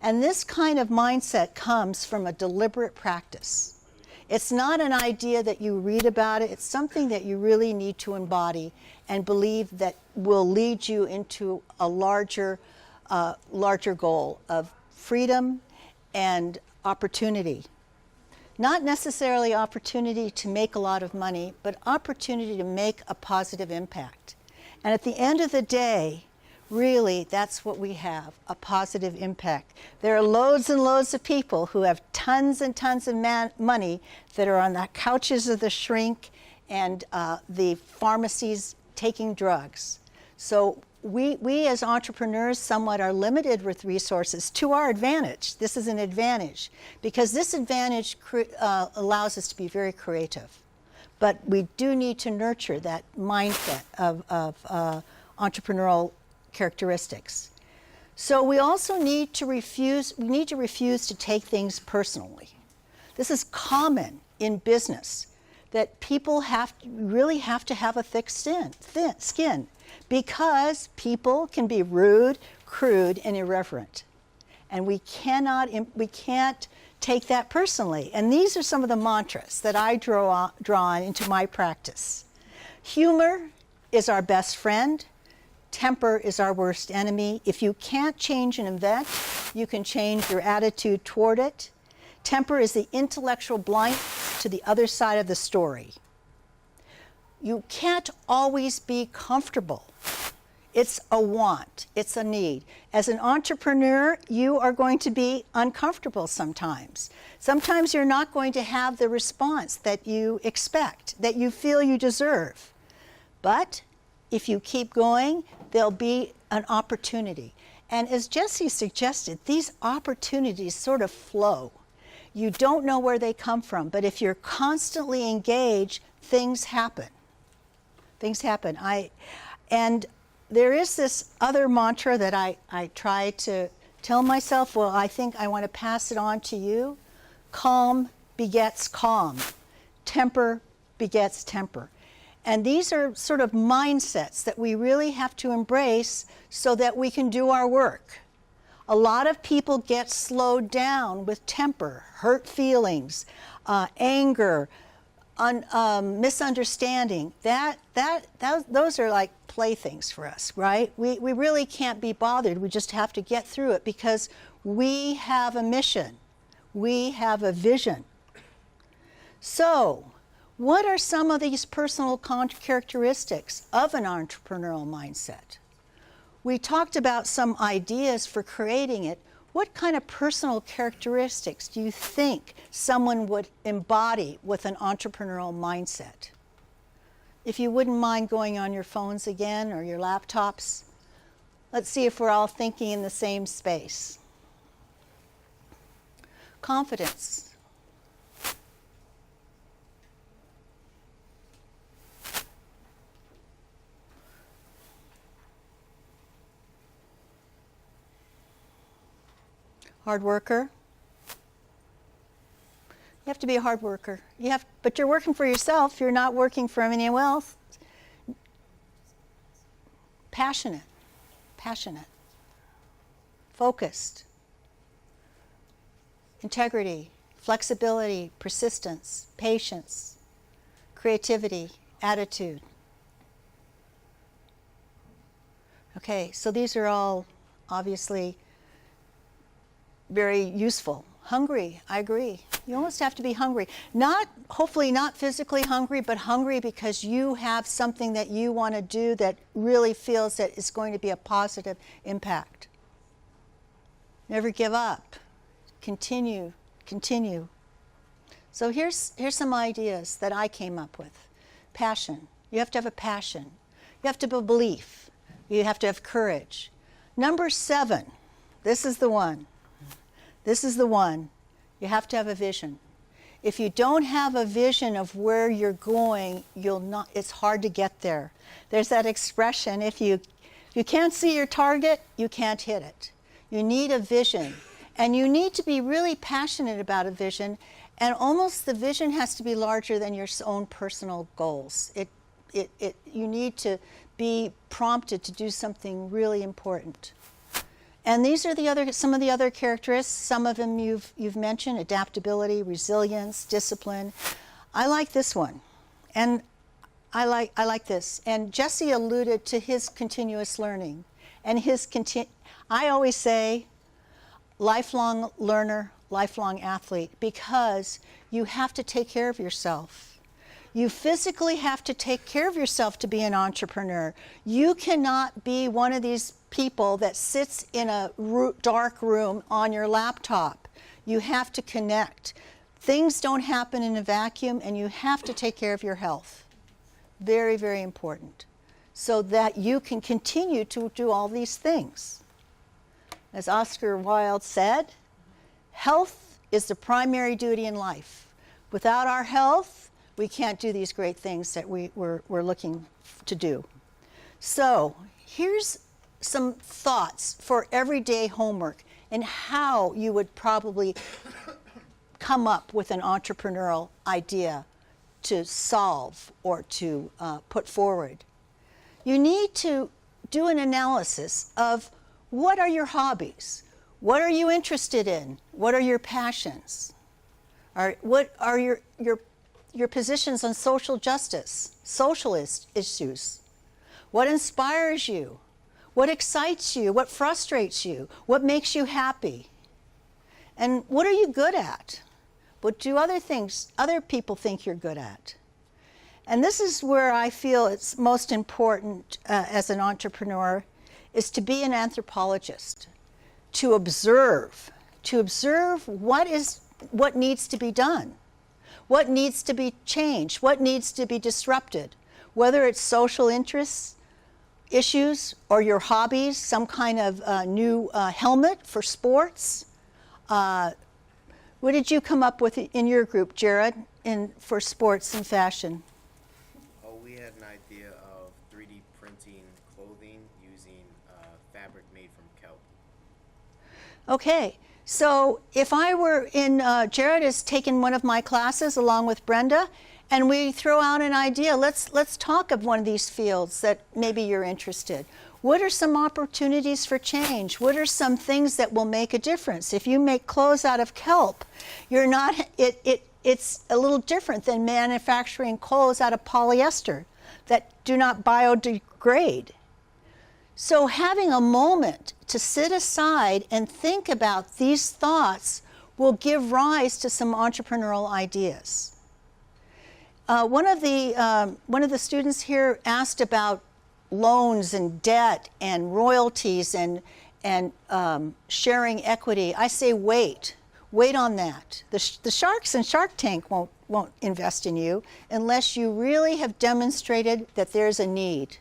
And this kind of mindset comes from a deliberate practice. It's not an idea that you read about it. It's something that you really need to embody and believe that will lead you into a larger goal of freedom and opportunity. Not necessarily opportunity to make a lot of money, but opportunity to make a positive impact. And at the end of the day, really, that's what we have, a positive impact. There are loads and loads of people who have tons and tons of money that are on the couches of the shrink and the pharmacies taking drugs. So we as entrepreneurs somewhat are limited with resources to our advantage. This is an advantage because this advantage allows us to be very creative. But we do need to nurture that mindset of entrepreneurial characteristics. So we also need to refuse to take things personally. This is common in business, that people really have to have a thick skin because people can be rude, crude, and irreverent. And we can't take that personally. And these are some of the mantras that I draw on into my practice. Humor is our best friend. Temper is our worst enemy. If you can't change an event, you can change your attitude toward it. Temper is the intellectual blindness to the other side of the story. You can't always be comfortable. It's a want, it's a need. As an entrepreneur, you are going to be uncomfortable sometimes. Sometimes you're not going to have the response that you expect, that you feel you deserve. But if you keep going, there'll be an opportunity. And as Jesse suggested, these opportunities sort of flow. You don't know where they come from, but if you're constantly engaged, things happen. Things happen. And there is this other mantra that I try to tell myself, well, I think I want to pass it on to you. Calm begets calm. Temper begets temper. And these are sort of mindsets that we really have to embrace so that we can do our work. A lot of people get slowed down with temper, hurt feelings, anger, misunderstanding. Those are like playthings for us, right? We really can't be bothered. We just have to get through it because we have a mission. We have a vision. So, what are some of these personal characteristics of an entrepreneurial mindset? We talked about some ideas for creating it. What kind of personal characteristics do you think someone would embody with an entrepreneurial mindset? If you wouldn't mind going on your phones again or your laptops, let's see if we're all thinking in the same space. Confidence. Hard worker. You have to be a hard worker. But you're working for yourself. You're not working for anyone else. Passionate. Focused. Integrity, flexibility, persistence, patience, creativity, attitude. Okay, so these are all obviously very useful. Hungry, I agree. You almost have to be hungry. Hopefully not physically hungry, but hungry because you have something that you want to do that really feels that it's going to be a positive impact. Never give up. Continue. So here's some ideas that I came up with. Passion. You have to have a passion. You have to have a belief. You have to have courage. Number 7. This is the one. You have to have a vision. If you don't have a vision of where you're going, it's hard to get there. There's that expression, if you can't see your target, you can't hit it. You need a vision. And you need to be really passionate about a vision, and almost the vision has to be larger than your own personal goals. You need to be prompted to do something really important. And these are some of the other characteristics. Some of them you've mentioned: adaptability, resilience, discipline. I like this one, and I like this. And Jesse alluded to his continuous learning, and I always say, lifelong learner, lifelong athlete, because you have to take care of yourself. You physically have to take care of yourself to be an entrepreneur. You cannot be one of these people that sits in a dark room on your laptop. You have to connect. Things don't happen in a vacuum, and you have to take care of your health. Very, very important. So that you can continue to do all these things. As Oscar Wilde said, health is the primary duty in life. Without our health, we can't do these great things that we're looking to do. So here's some thoughts for everyday homework and how you would probably come up with an entrepreneurial idea to solve or to put forward. You need to do an analysis of what are your hobbies? What are you interested in? What are your passions? What are your positions on social justice, socialist issues? What inspires you? What excites you? What frustrates you? What makes you happy? And what are you good at? What do other people think you're good at? And this is where I feel it's most important as an entrepreneur, is to be an anthropologist, to observe what needs to be done, what needs to be changed, what needs to be disrupted, whether it's social interests, issues, or your hobbies, some kind of new helmet for sports. What did you come up with in your group, Jared, for sports and fashion? Oh, we had an idea of 3D printing clothing Okay, so if I were in, Jared has taken one of my classes along with Brenda, and we throw out an idea. Let's talk of one of these fields that maybe you're interested. What are some opportunities for change? What are some things that will make a difference? If you make clothes out of kelp, you're not, it's a little different than manufacturing clothes out of polyester that do not biodegrade. So having a moment to sit aside and think about these thoughts will give rise to some entrepreneurial ideas. One of the students here asked about loans and debt and royalties and sharing equity. I say wait on that. The sharks in Shark Tank won't invest in you unless you really have demonstrated that there's a need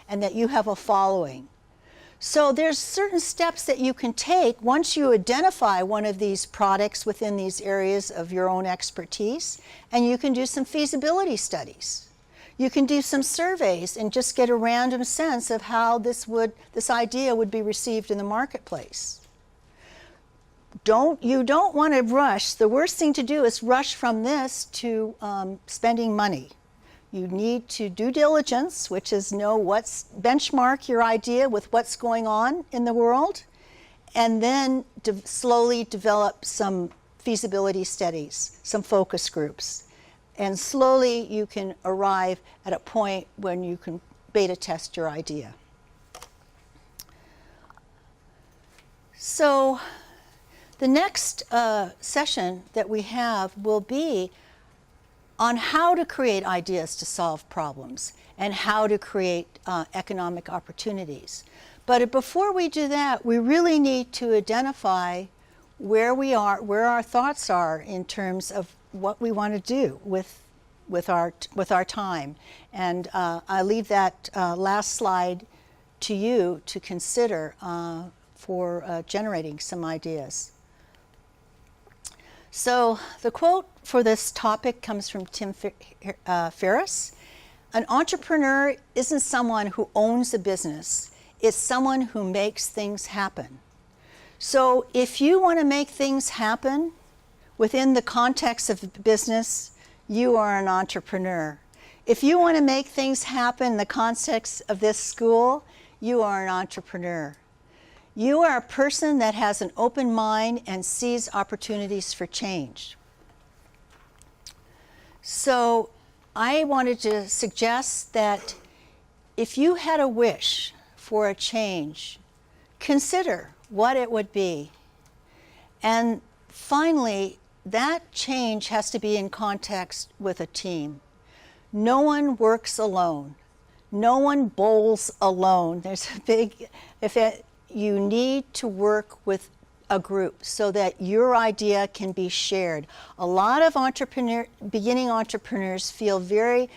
and that you have a following. So there's certain steps that you can take once you identify one of these products within these areas of your own expertise, and you can do some feasibility studies. You can do some surveys and just get a random sense of how this idea would be received in the marketplace. You don't want to rush. The worst thing to do is rush from this to spending money. You need to due diligence, which is benchmark your idea with what's going on in the world, and then slowly develop some feasibility studies, some focus groups. And slowly you can arrive at a point when you can beta test your idea. So the next session that we have will be on how to create ideas to solve problems and how to create economic opportunities. But before we do that, we really need to identify where we are, where our thoughts are in terms of what we want to do with our time. And I leave that last slide to you to consider for generating some ideas. So the quote for this topic comes from Tim Ferriss. An entrepreneur isn't someone who owns a business, it's someone who makes things happen. So if you want to make things happen within the context of the business, you are an entrepreneur. If you want to make things happen in the context of this school, you are an entrepreneur. You are a person that has an open mind and sees opportunities for change. So I wanted to suggest that if you had a wish for a change, consider what it would be. And finally, that change has to be in context with a team. No one works alone. No one bowls alone. There's a big, you need to work with a group so that your idea can be shared. A lot of beginning entrepreneurs feel very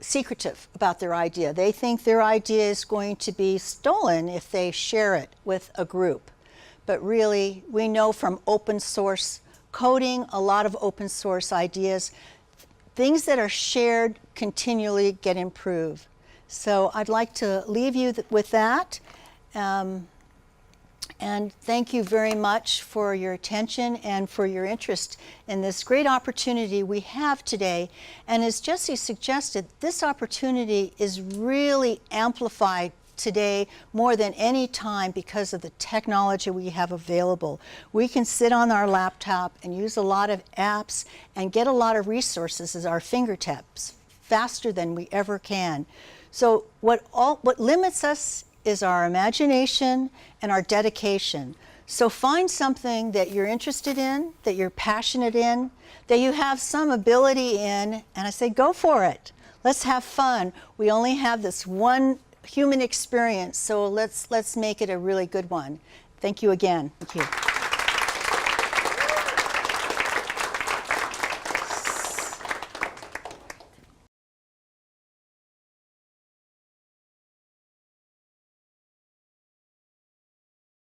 secretive about their idea. They think their idea is going to be stolen if they share it with a group. But really, we know from open source coding, a lot of open source ideas, things that are shared continually get improved. So I'd like to leave you with that. And thank you very much for your attention and for your interest in this great opportunity we have today. And as Jesse suggested, this opportunity is really amplified today more than any time because of the technology we have available. We can sit on our laptop and use a lot of apps and get a lot of resources at our fingertips faster than we ever can. So what limits us is our imagination and our dedication. So find something that you're interested in, that you're passionate in, that you have some ability in, and I say go for it. Let's have fun. We only have this one human experience, so let's make it a really good one. Thank you again. Thank you.